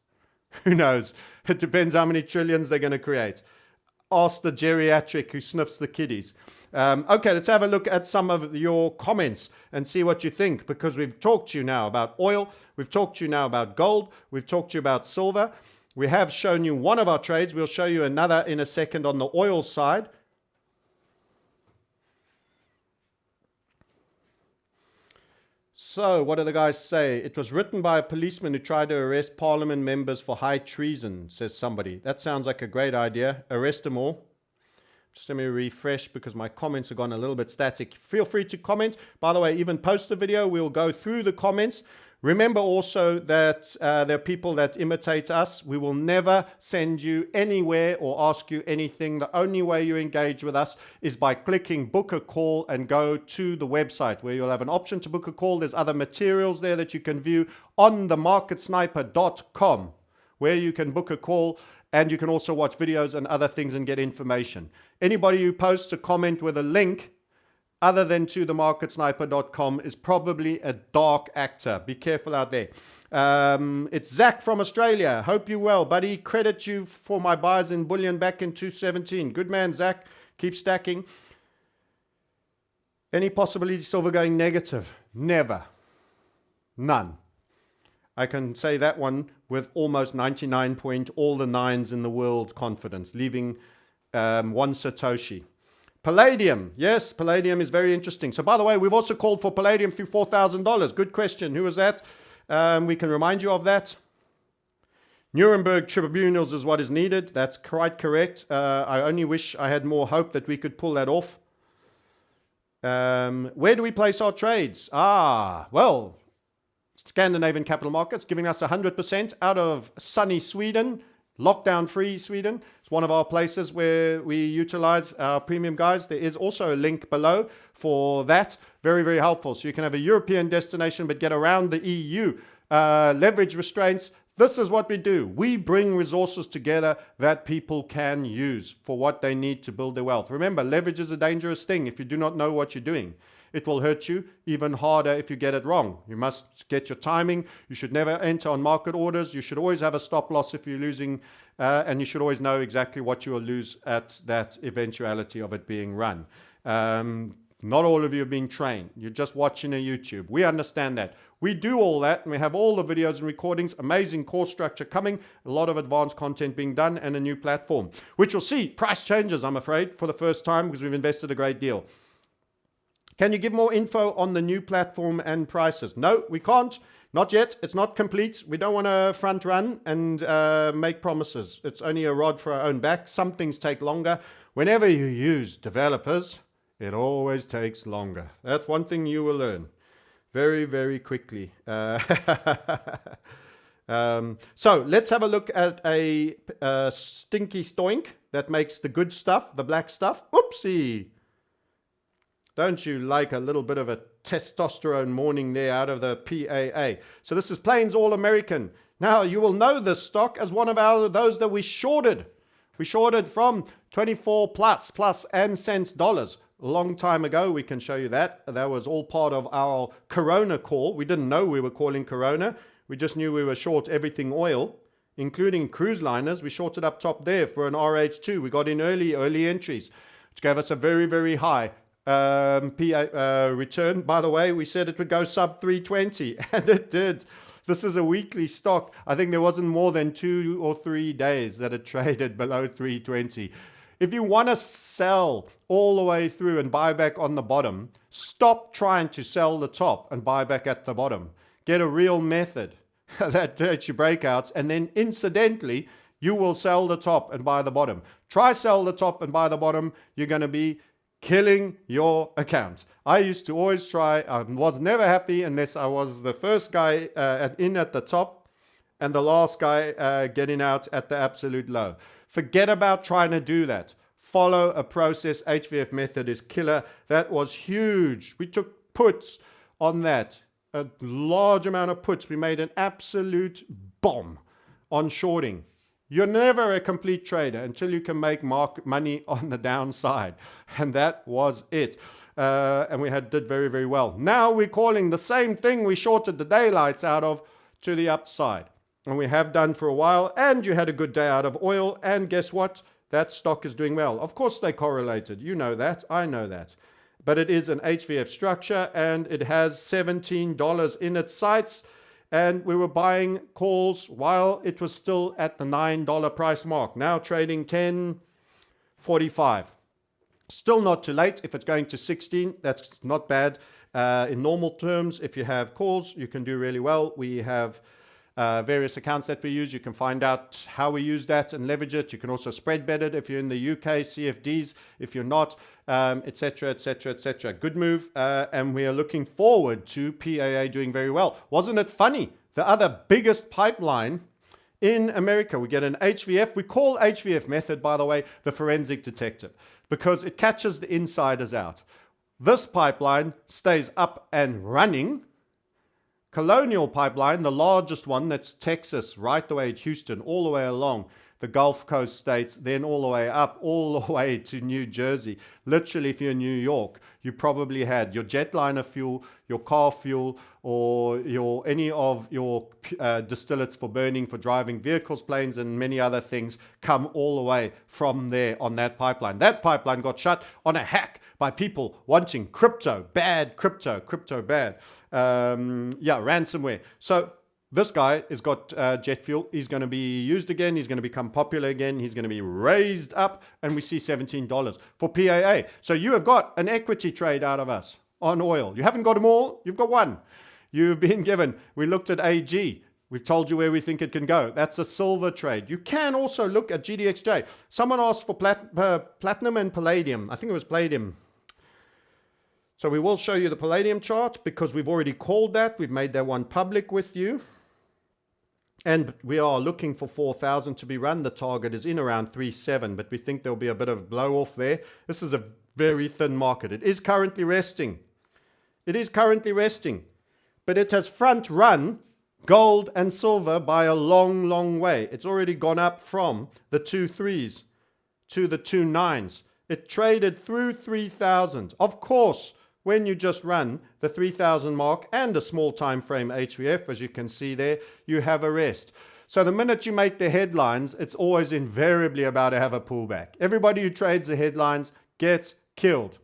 Who knows? It depends how many trillions they're going to create. Ask the geriatric who sniffs the kiddies. Okay, let's have a look at some of your comments and see what you think, because we've talked to you now about oil, we've talked to you now about gold, we've talked to you about silver. We have shown you one of our trades. We'll show you another in a second on the oil side. So, what do the guys say? It was written by a policeman who tried to arrest parliament members for high treason, says somebody. That sounds like a great idea. Arrest them all. Just let me refresh because my comments have gone a little bit static. Feel free to comment. By the way, even post the video, we'll go through the comments. Remember also that there are people that imitate us. We will never send you anywhere or ask you anything. The only way you engage with us is by clicking book a call and go to the website where you'll have an option to book a call. There's other materials there that you can view on themarketsniper.com where you can book a call, and you can also watch videos and other things and get information. Anybody who posts a comment with a link other than to themarketsniper.com is probably a dark actor. Be careful out there. It's Zach from Australia. Hope you're well, buddy. Credit you for my buys in bullion back in 2017. Good man, Zach. Keep stacking. Any possibility silver going negative? Never. None. I can say that one with almost 99 point all the nines in the world confidence, leaving one Satoshi. Palladium. Yes, Palladium is very interesting. So by the way, we've also called for Palladium through $4,000. Good question. Who was that? We can remind you of that. Nuremberg tribunals is what is needed. That's quite correct. I only wish I had more hope that we could pull that off. Where do we place our trades? Well, Scandinavian Capital Markets giving us 100% out of sunny Sweden. Lockdown-free Sweden. It's one of our places where we utilize our premium guys. There is also a link below for that. Very, very helpful. So you can have a European destination but get around the EU. Leverage restraints. This is what we do. We bring resources together that people can use for what they need to build their wealth. Remember, leverage is a dangerous thing if you do not know what you're doing. It will hurt you even harder if you get it wrong. You must get your timing. You should never enter on market orders. You should always have a stop loss if you're losing, and you should always know exactly what you will lose at that eventuality of it being run. Not all of you are being trained. You're just watching a YouTube. We understand that. We do all that, and we have all the videos and recordings, amazing course structure coming, a lot of advanced content being done, and a new platform, which will see price changes, I'm afraid, for the first time because we've invested a great deal. Can you give more info on the new platform and prices? No, we can't. Not yet. It's not complete. We don't want to front run and make promises. It's only a rod for our own back. Some things take longer. Whenever you use developers, it always takes longer. That's one thing you will learn very, very quickly. So let's have a look at a stinky stoink that makes the good stuff, the black stuff. Oopsie. Don't you like a little bit of a testosterone morning there out of the PAA? So this is Plains All American. Now you will know this stock as one of those that we shorted. We shorted from 24 plus and cents dollars a long time ago. We can show you that. That was all part of our Corona call. We didn't know we were calling Corona. We just knew we were short everything oil, including cruise liners. We shorted up top there for an RH2. We got in early entries, which gave us a very, very high. return. By the way, we said it would go sub 320 and it did. This is a weekly stock. I think there wasn't more than 2 or 3 days that it traded below 320. If you want to sell all the way through and buy back on the bottom, stop trying to sell the top and buy back at the bottom. Get a real method that gets you breakouts, and then incidentally, you will sell the top and buy the bottom. Try sell the top and buy the bottom. You're going to be killing your account. I used to always try. I was never happy unless I was the first guy in at the top and the last guy getting out at the absolute low. Forget about trying to do that. Follow a process. HVF method is killer. That was huge. We took puts on that. A large amount of puts. We made an absolute bomb on shorting. You're never a complete trader until you can make money on the downside. And that was it. And we did very, very well. Now we're calling the same thing we shorted the daylights out of to the upside. And we have done for a while. And you had a good day out of oil. And guess what? That stock is doing well. Of course they correlated. You know that. I know that. But it is an HVF structure. And it has $17 in its sights. And we were buying calls while it was still at the $9 price mark. Now trading $10.45. Still not too late. If it's going to 16, that's not bad. In normal terms, if you have calls, you can do really well. We have various accounts that we use. You can find out how we use that and leverage it. You can also spread bet it if you're in the UK, CFDs, if you're not, etc., etc., etc. Good move. And we are looking forward to PAA doing very well. Wasn't it funny? The other biggest pipeline in America, we get an HVF. We call HVF method, by the way, the forensic detective, because it catches the insiders out. This pipeline stays up and running. Colonial Pipeline, the largest one, that's Texas, right the way to Houston, all the way along the Gulf Coast states, then all the way up, all the way to New Jersey. Literally, if you're in New York, you probably had your jetliner fuel, your car fuel, or any of your distillates for burning, for driving vehicles, planes, and many other things come all the way from there on that pipeline. That pipeline got shut on a hack by people wanting crypto, bad crypto bad. Ransomware. So this guy has got jet fuel. He's going to be used again. He's going to become popular again. He's going to be raised up. And we see $17 for PAA. So you have got an equity trade out of us on oil. You haven't got them all. You've got one. You've been given. We looked at AG. We've told you where we think it can go. That's a silver trade. You can also look at GDXJ. Someone asked for platinum and palladium. I think it was palladium. So we will show you the palladium chart because we've already called that. We've made that one public with you. And we are looking for 4,000 to be run. The target is in around 3.7, but we think there'll be a bit of blow off there. This is a very thin market. It is currently resting. It is currently resting, but it has front run gold and silver by a long, long way. It's already gone up from the 2.3s to the 2.9s. It traded through 3,000. Of course, when you just run the 3,000 mark and a small time frame HVF, as you can see there, you have a rest. So the minute you make the headlines, it's always invariably about to have a pullback. Everybody who trades the headlines gets killed.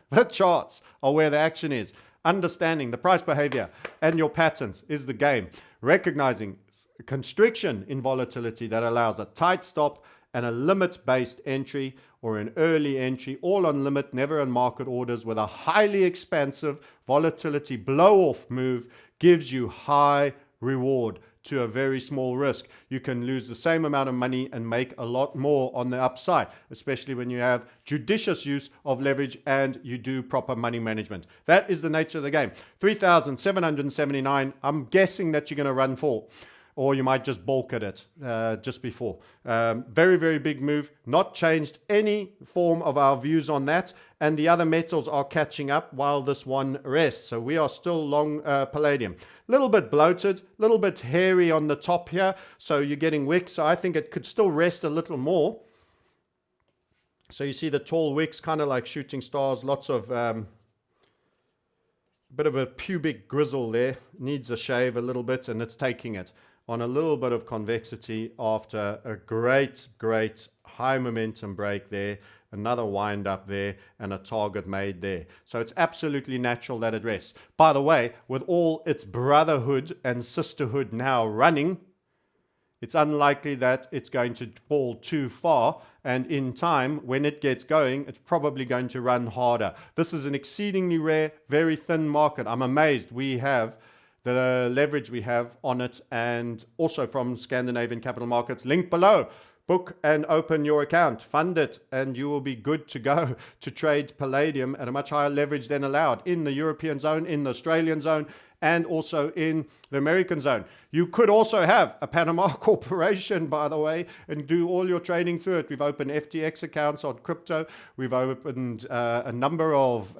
The charts are where the action is. Understanding the price behavior and your patterns is the game. Recognizing constriction in volatility that allows a tight stop and a limit-based entry or an early entry, all on limit, never on market orders, with a highly expansive volatility blow-off move gives you high reward to a very small risk. You can lose the same amount of money and make a lot more on the upside, especially when you have judicious use of leverage and you do proper money management. That is the nature of the game. 3,779, I'm guessing that you're going to run for. Or you might just balk at it just before. Very, very big move. Not changed any form of our views on that. And the other metals are catching up while this one rests. So we are still long palladium. A little bit bloated, a little bit hairy on the top here. So you're getting wicks. So I think it could still rest a little more. So you see the tall wicks, kind of like shooting stars. Lots of bit of a pubic grizzle there. Needs a shave a little bit, and it's taking it on a little bit of convexity after a great high momentum break there. another wind up there, and a target made there. So it's absolutely natural that it rests. By the way, with all its brotherhood and sisterhood now running, it's unlikely that it's going to fall too far, and in time, when it gets going, it's probably going to run harder. This is an exceedingly rare, very thin market. I'm amazed we have the leverage we have on it, and also from Scandinavian Capital Markets. Link below. Book and open your account, fund it, and you will be good to go to trade Palladium at a much higher leverage than allowed in the European zone, in the Australian zone, and also in the American zone. You could also have a Panama corporation, by the way, and do all your trading through it. We've opened FTX accounts on crypto. We've opened a number of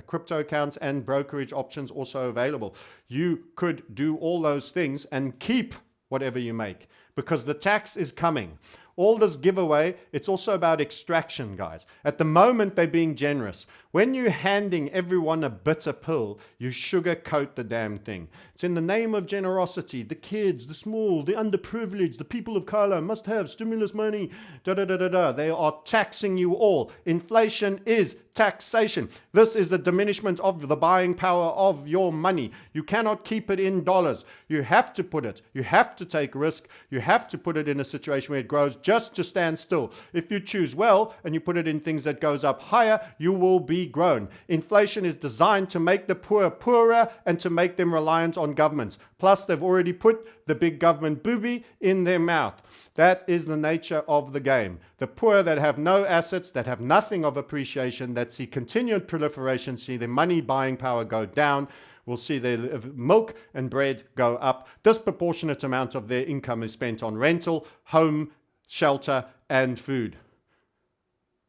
crypto accounts, and brokerage options also available. You could do all those things and keep whatever you make, because the tax is coming. All this giveaway, it's also about extraction, guys. At the moment, they're being generous. When you're handing everyone a bitter pill, you sugarcoat the damn thing. It's in the name of generosity. The kids, the small, the underprivileged, the people of color must have stimulus money. They are taxing you all. Inflation is taxation. This is the diminishment of the buying power of your money. You cannot keep it in dollars. You have to put it. You have to take risk. You have to put it in a situation where it grows just to stand still. If you choose well and you put it in things that goes up higher, you will be grown. Inflation is designed to make the poor poorer and to make them reliant on governments. Plus, they've already put the big government booby in their mouth. That is the nature of the game. The poor that have no assets, that have nothing of appreciation, that see continued proliferation, see their money buying power go down, will see their milk and bread go up. Disproportionate amount of their income is spent on rental, home, shelter, and food.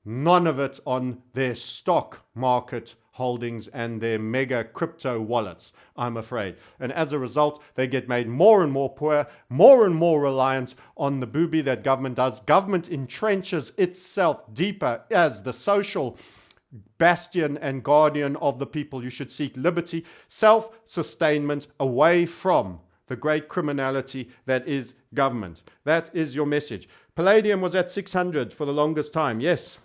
None of it on their stock market holdings and their mega crypto wallets, I'm afraid. And as a result, they get made more and more poor, more and more reliant on the booby that government does. Government entrenches itself deeper as the social bastion and guardian of the people. You should seek liberty, self-sustainment away from the great criminality that is government. That is your message. Palladium was at 600 for the longest time. Yes.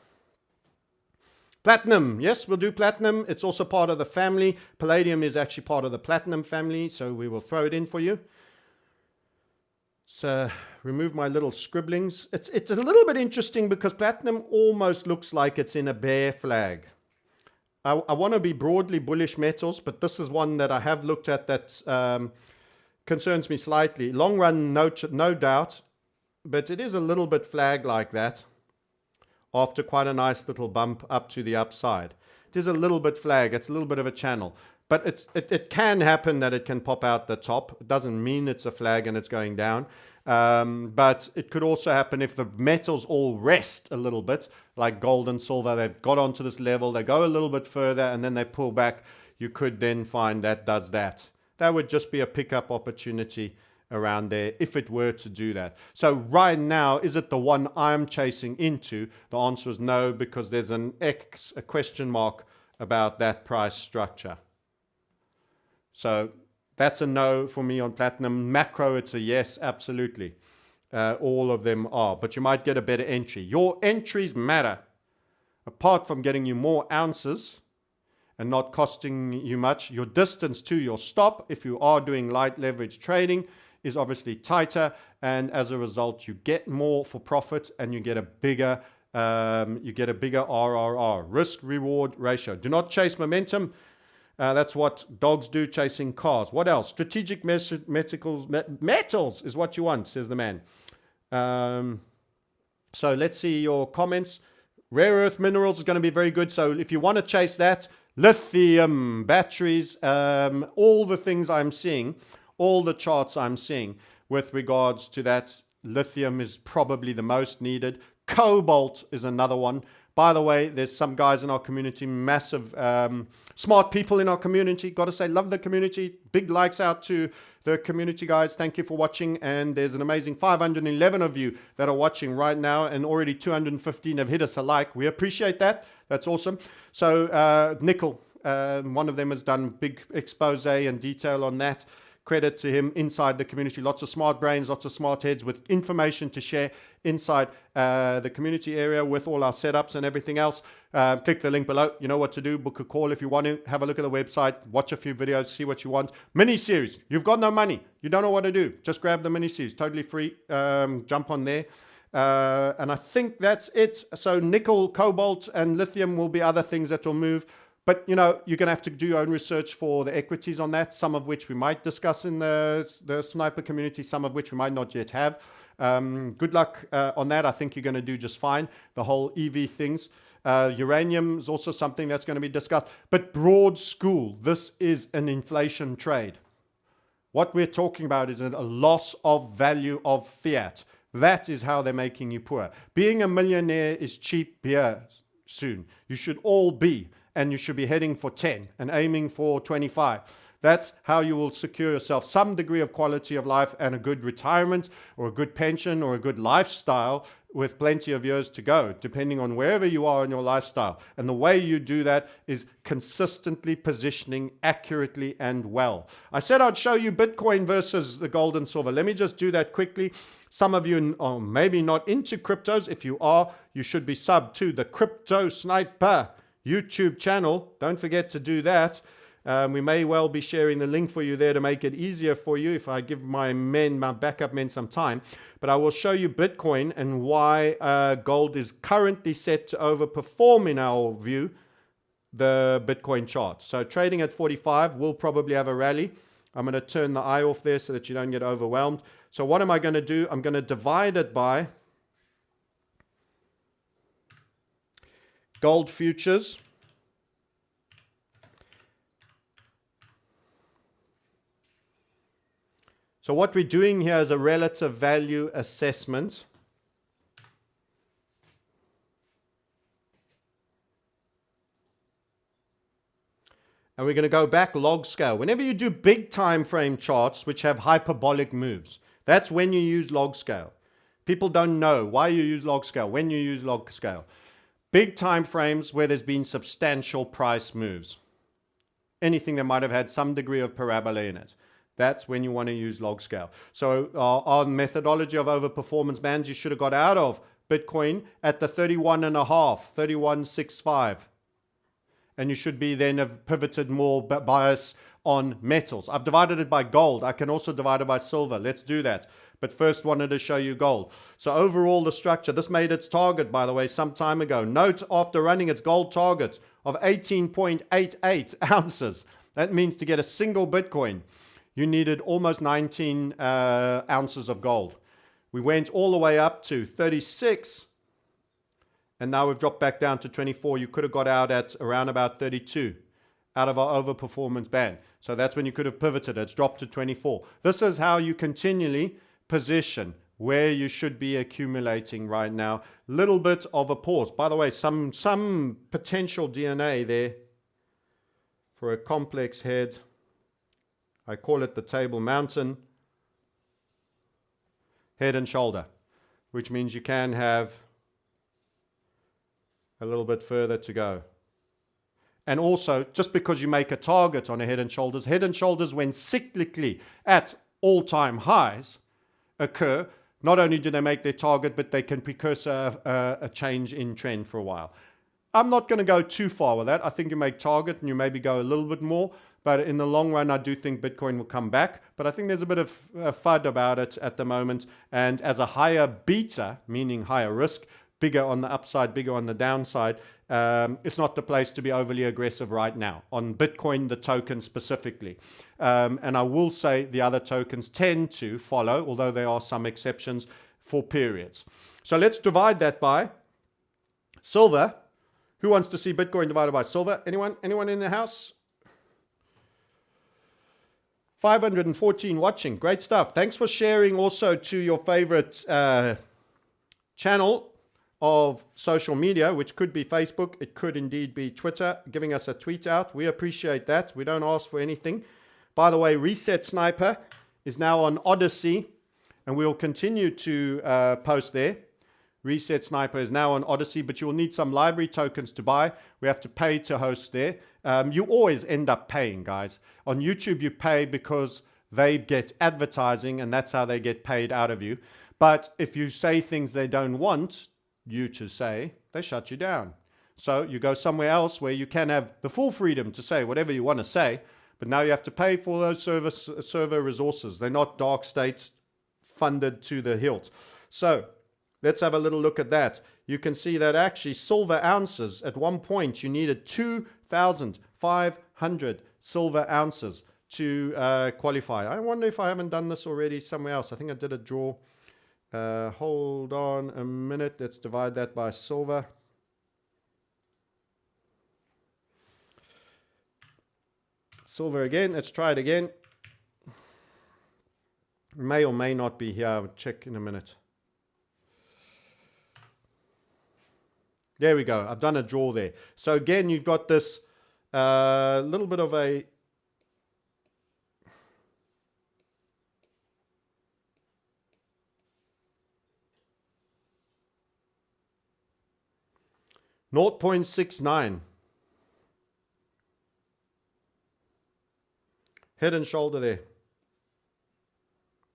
Platinum. Yes, we'll do platinum. It's also part of the family. Palladium is actually part of the platinum family, so we will throw it in for you. So remove my little scribblings. It's a little bit interesting because platinum almost looks like it's in a bear flag. I want to be broadly bullish metals, but this is one that I have looked at that concerns me slightly. Long run, no doubt, but it is a little bit flag like that after quite a nice little bump up to the upside. It is a little bit flag. It's a little bit of a channel. But it can happen that it can pop out the top. It doesn't mean it's a flag and it's going down. But it could also happen if the metals all rest a little bit, like gold and silver. They've got onto this level. They go a little bit further and then they pull back. You could then find that does that. That would just be a pickup opportunity around there if it were to do that. So right now, is it the one I'm chasing into? The answer is no, because there's a question mark about that price structure. So that's a no for me on platinum. Macro, it's a yes, absolutely. All of them are, but you might get a better entry. Your entries matter. Apart from getting you more ounces and not costing you much, your distance to your stop, if you are doing light leverage trading, is obviously tighter, and as a result, you get more for profit and you get a bigger RRR, risk reward ratio. Do not chase momentum. That's what dogs do, chasing cars. What else? Strategic metals is what you want, says the man. So let's see your comments. Rare earth minerals is going to be very good. So if you want to chase that, lithium, batteries, all the things I'm seeing, all the charts I'm seeing with regards to that, lithium is probably the most needed. Cobalt is another one. By the way, there's some guys in our community, massive, smart people in our community. Got to say, love the community. Big likes out to the community, guys. Thank you for watching. And there's an amazing 511 of you that are watching right now, and already 215 have hit us a like. We appreciate that. That's awesome. So nickel, one of them has done big expose and detail on that. credit to him inside the community. Lots of smart brains, lots of smart heads with information to share inside the community area with all our setups and everything else. Click the link below. You know what to do. Book a call if you want to. Have a look at the website. Watch a few videos. See what you want. Mini-series. You've got no money. You don't know what to do. Just grab the mini-series. Totally free. Jump on there. And I think that's it. So nickel, cobalt, and lithium will be other things that will move. But, you know, you're going to have to do your own research for the equities on that, some of which we might discuss in the sniper community, some of which we might not yet have. Good luck on that. I think you're going to do just fine. The whole EV things. Uranium is also something that's going to be discussed. But broad school, this is an inflation trade. What we're talking about is a loss of value of fiat. That is how they're making you poor. Being a millionaire is cheap beer soon. You should all be, and you should be heading for 10 and aiming for 25. That's how you will secure yourself some degree of quality of life and a good retirement or a good pension or a good lifestyle with plenty of years to go, depending on wherever you are in your lifestyle. And the way you do that is consistently positioning accurately and well. I said I'd show you Bitcoin versus the gold and silver. Let me just do that quickly. Some of you are maybe not into cryptos. If you are, you should be subbed to the Crypto Sniper YouTube channel. Don't forget to do that. We may well be sharing the link for you there to make it easier for you if I give my backup men some time. But I will show you Bitcoin and why gold is currently set to overperform, in our view, the Bitcoin chart. So trading at 45 will probably have a rally. I'm going to turn the eye off there so that you don't get overwhelmed. So what am I going to do? I'm going to divide it by gold futures. So what we're doing here is a relative value assessment. And we're going to go back log scale. Whenever you do big time frame charts which have hyperbolic moves, that's when you use log scale. People don't know why you use log scale, when you use log scale. Big time frames where there's been substantial price moves. Anything that might have had some degree of parabola in it. That's when you want to use log scale. So our methodology of overperformance bands, you should have got out of Bitcoin at the 31.5, 31.65. And you should be then have pivoted more bias on metals. I've divided it by gold. I can also divide it by silver. Let's do that. But first wanted to show you gold. So overall the structure, this made its target, by the way, some time ago. Note after running its gold target of 18.88 ounces. That means to get a single Bitcoin, you needed almost 19 ounces of gold. We went all the way up to 36, and now we've dropped back down to 24. You could have got out at around about 32 out of our overperformance band. So that's when you could have pivoted. It's dropped to 24. This is how you continually position where you should be accumulating right now. Little bit of a pause. By the way, some potential DNA there for a complex head. I call it the Table Mountain head and shoulder, which means you can have a little bit further to go. And also, just because you make a target on a head and shoulders when cyclically at all-time highs occur, not only do they make their target, but they can precursor a change in trend for a while. I'm not going to go too far with that. I think you make target and you maybe go a little bit more. But in the long run, I do think Bitcoin will come back. But I think there's a bit of FUD about it at the moment. And as a higher beta, meaning higher risk, bigger on the upside, bigger on the downside, it's not the place to be overly aggressive right now. On Bitcoin, the token specifically. And I will say the other tokens tend to follow, although there are some exceptions for periods. So let's divide that by silver. Who wants to see Bitcoin divided by silver? Anyone? Anyone in the house? 514 watching. Great stuff. Thanks for sharing also to your favorite channel of social media, which could be Facebook. It could indeed be Twitter, giving us a tweet out. We appreciate that. We don't ask for anything. By the way, Reset Sniper is now on Odyssey, and we'll continue to post there. Reset Sniper is now on Odyssey, but you will need some library tokens to buy. We have to pay to host there. You always end up paying, guys. On YouTube, you pay because they get advertising, and that's how they get paid out of you. But if you say things they don't want you to say, they shut you down. So you go somewhere else where you can have the full freedom to say whatever you want to say, but now you have to pay for those server resources. They're not dark state funded to the hilt. So let's have a little look at that. You can see that actually silver ounces, at one point you needed 2,500 silver ounces to qualify. I wonder if I haven't done this already somewhere else. I think I did a draw. Hold on a minute. Let's divide that by silver. Silver again. Let's try it again. May or may not be here. I'll check in a minute. There we go. I've done a draw there. So again, you've got this little bit of a 0.69. Head and shoulder there.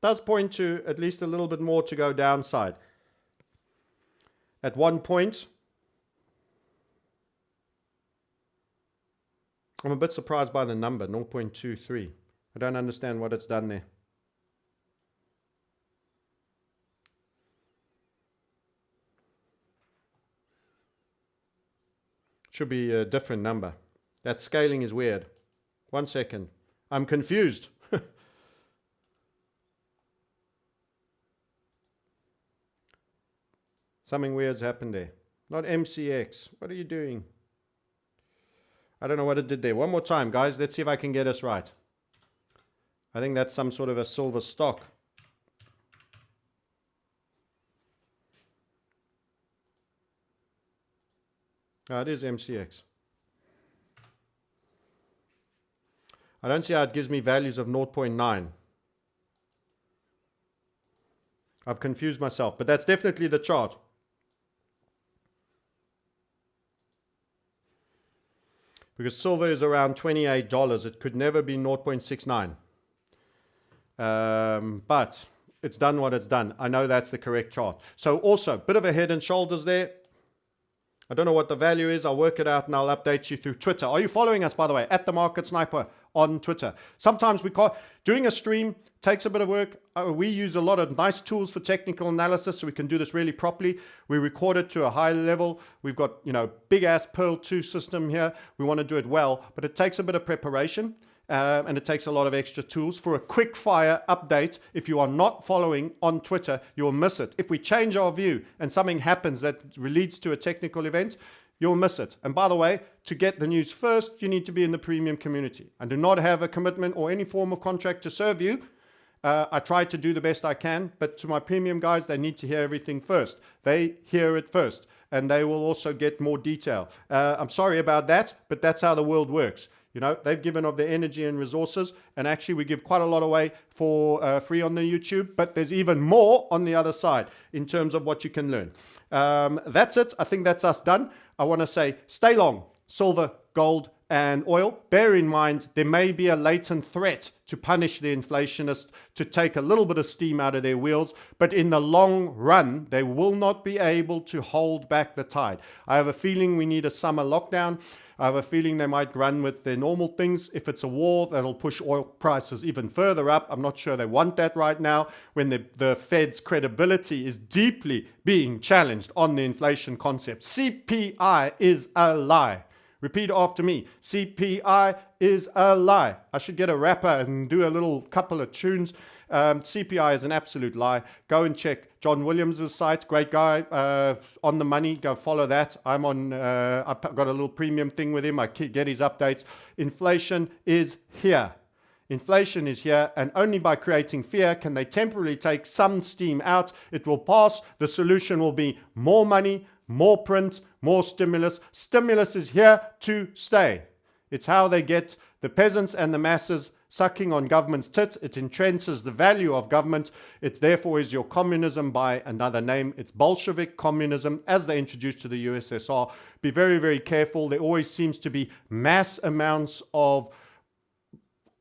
Does point to at least a little bit more to go downside. At one point, I'm a bit surprised by the number, 0.23. I don't understand what it's done there. Should be a different number. That scaling is weird. 1 second. I'm confused. Something weird's happened there. Not MCX. What are you doing? I don't know what it did there. One more time, guys. Let's see if I can get us right. I think that's some sort of a silver stock. Oh, it is MCX. I don't see how it gives me values of 0.9. I've confused myself, but that's definitely the chart. Because silver is around $28. It could never be 0.69. But it's done what it's done. I know that's the correct chart. So also, bit of a head and shoulders there. I don't know what the value is. I'll work it out and I'll update you through Twitter. Are you following us, by the way, at the Market Sniper on Twitter? Sometimes we can't. Doing a stream takes a bit of work. We use a lot of nice tools for technical analysis so we can do this really properly. We record it to a high level. We've got, big ass Pearl 2 system here. We want to do it well, but it takes a bit of preparation. And it takes a lot of extra tools. For a quick fire update, if you are not following on Twitter, you'll miss it. If we change our view and something happens that leads to a technical event, you'll miss it. And by the way, to get the news first, you need to be in the premium community. I do not have a commitment or any form of contract to serve you. I try to do the best I can, but to my premium guys, they need to hear everything first. They hear it first, and they will also get more detail. I'm sorry about that, but that's how the world works. They've given of their energy and resources, and actually we give quite a lot away for free on the YouTube, but there's even more on the other side in terms of what you can learn. That's it. I think that's us done. I want to say stay long, silver, gold, and oil. Bear in mind, there may be a latent threat to punish the inflationists, to take a little bit of steam out of their wheels, but in the long run, they will not be able to hold back the tide. I have a feeling we need a summer lockdown. I have a feeling they might run with their normal things. If it's a war, that'll push oil prices even further up. I'm not sure they want that right now when the Fed's credibility is deeply being challenged on the inflation concept. CPI is a lie. Repeat after me. CPI is a lie. I should get a rapper and do a little couple of tunes. CPI is an absolute lie. Go and check John Williams' site. Great guy, on the money. Go follow that. I'm on, I've got a little premium thing with him. I get his updates. Inflation is here. Inflation is here, and only by creating fear can they temporarily take some steam out. It will pass. The solution will be more money, more print, more stimulus. Stimulus is here to stay. It's how they get the peasants and the masses sucking on government's tits. It entrenches the value of government. It therefore is your communism by another name. It's Bolshevik communism as they introduced to the USSR. Be very, very careful. There always seems to be mass amounts of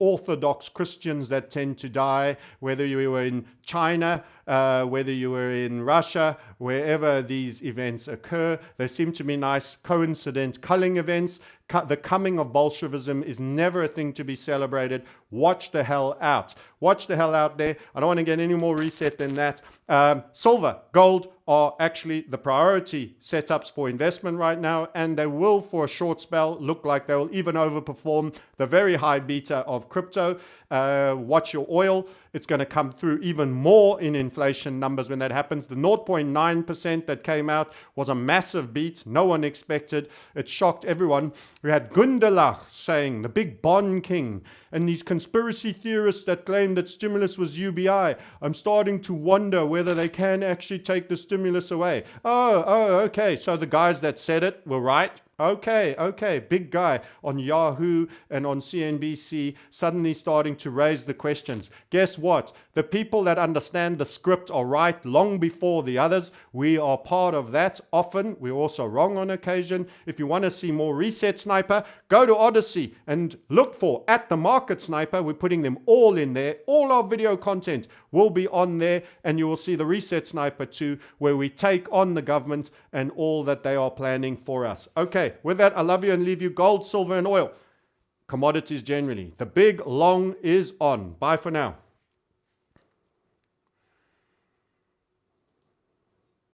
Orthodox Christians that tend to die, whether you were in China, whether you were in Russia, wherever these events occur. They seem to be nice, coincident, culling events. The coming of Bolshevism is never a thing to be celebrated. Watch the hell out. Watch the hell out there. I don't want to get any more reset than that. Silver, gold are actually the priority setups for investment right now, and they will, for a short spell, look like they will even overperform the very high beta of crypto. Watch your oil. It's going to come through even more in inflation numbers when that happens. The 0.9% that came out was a massive beat. No one expected. It shocked everyone. We had Gundelach saying, the big bond king, and these conspiracy theorists that claim that stimulus was UBI. I'm starting to wonder whether they can actually take the stimulus away. Oh, okay. So the guys that said it were right. Okay. Big guy on Yahoo and on CNBC suddenly starting to raise the questions. Guess what? The people that understand the script are right long before the others. We are part of that often. We're also wrong on occasion. If you want to see more Reset Sniper, go to Odyssey and look for At the Market Sniper. We're putting them all in there. All our video content will be on there, and you will see the Reset Sniper too, where we take on the government and all that they are planning for us. Okay, with that, I love you and leave you gold, silver, and oil. Commodities generally. The big long is on. Bye for now.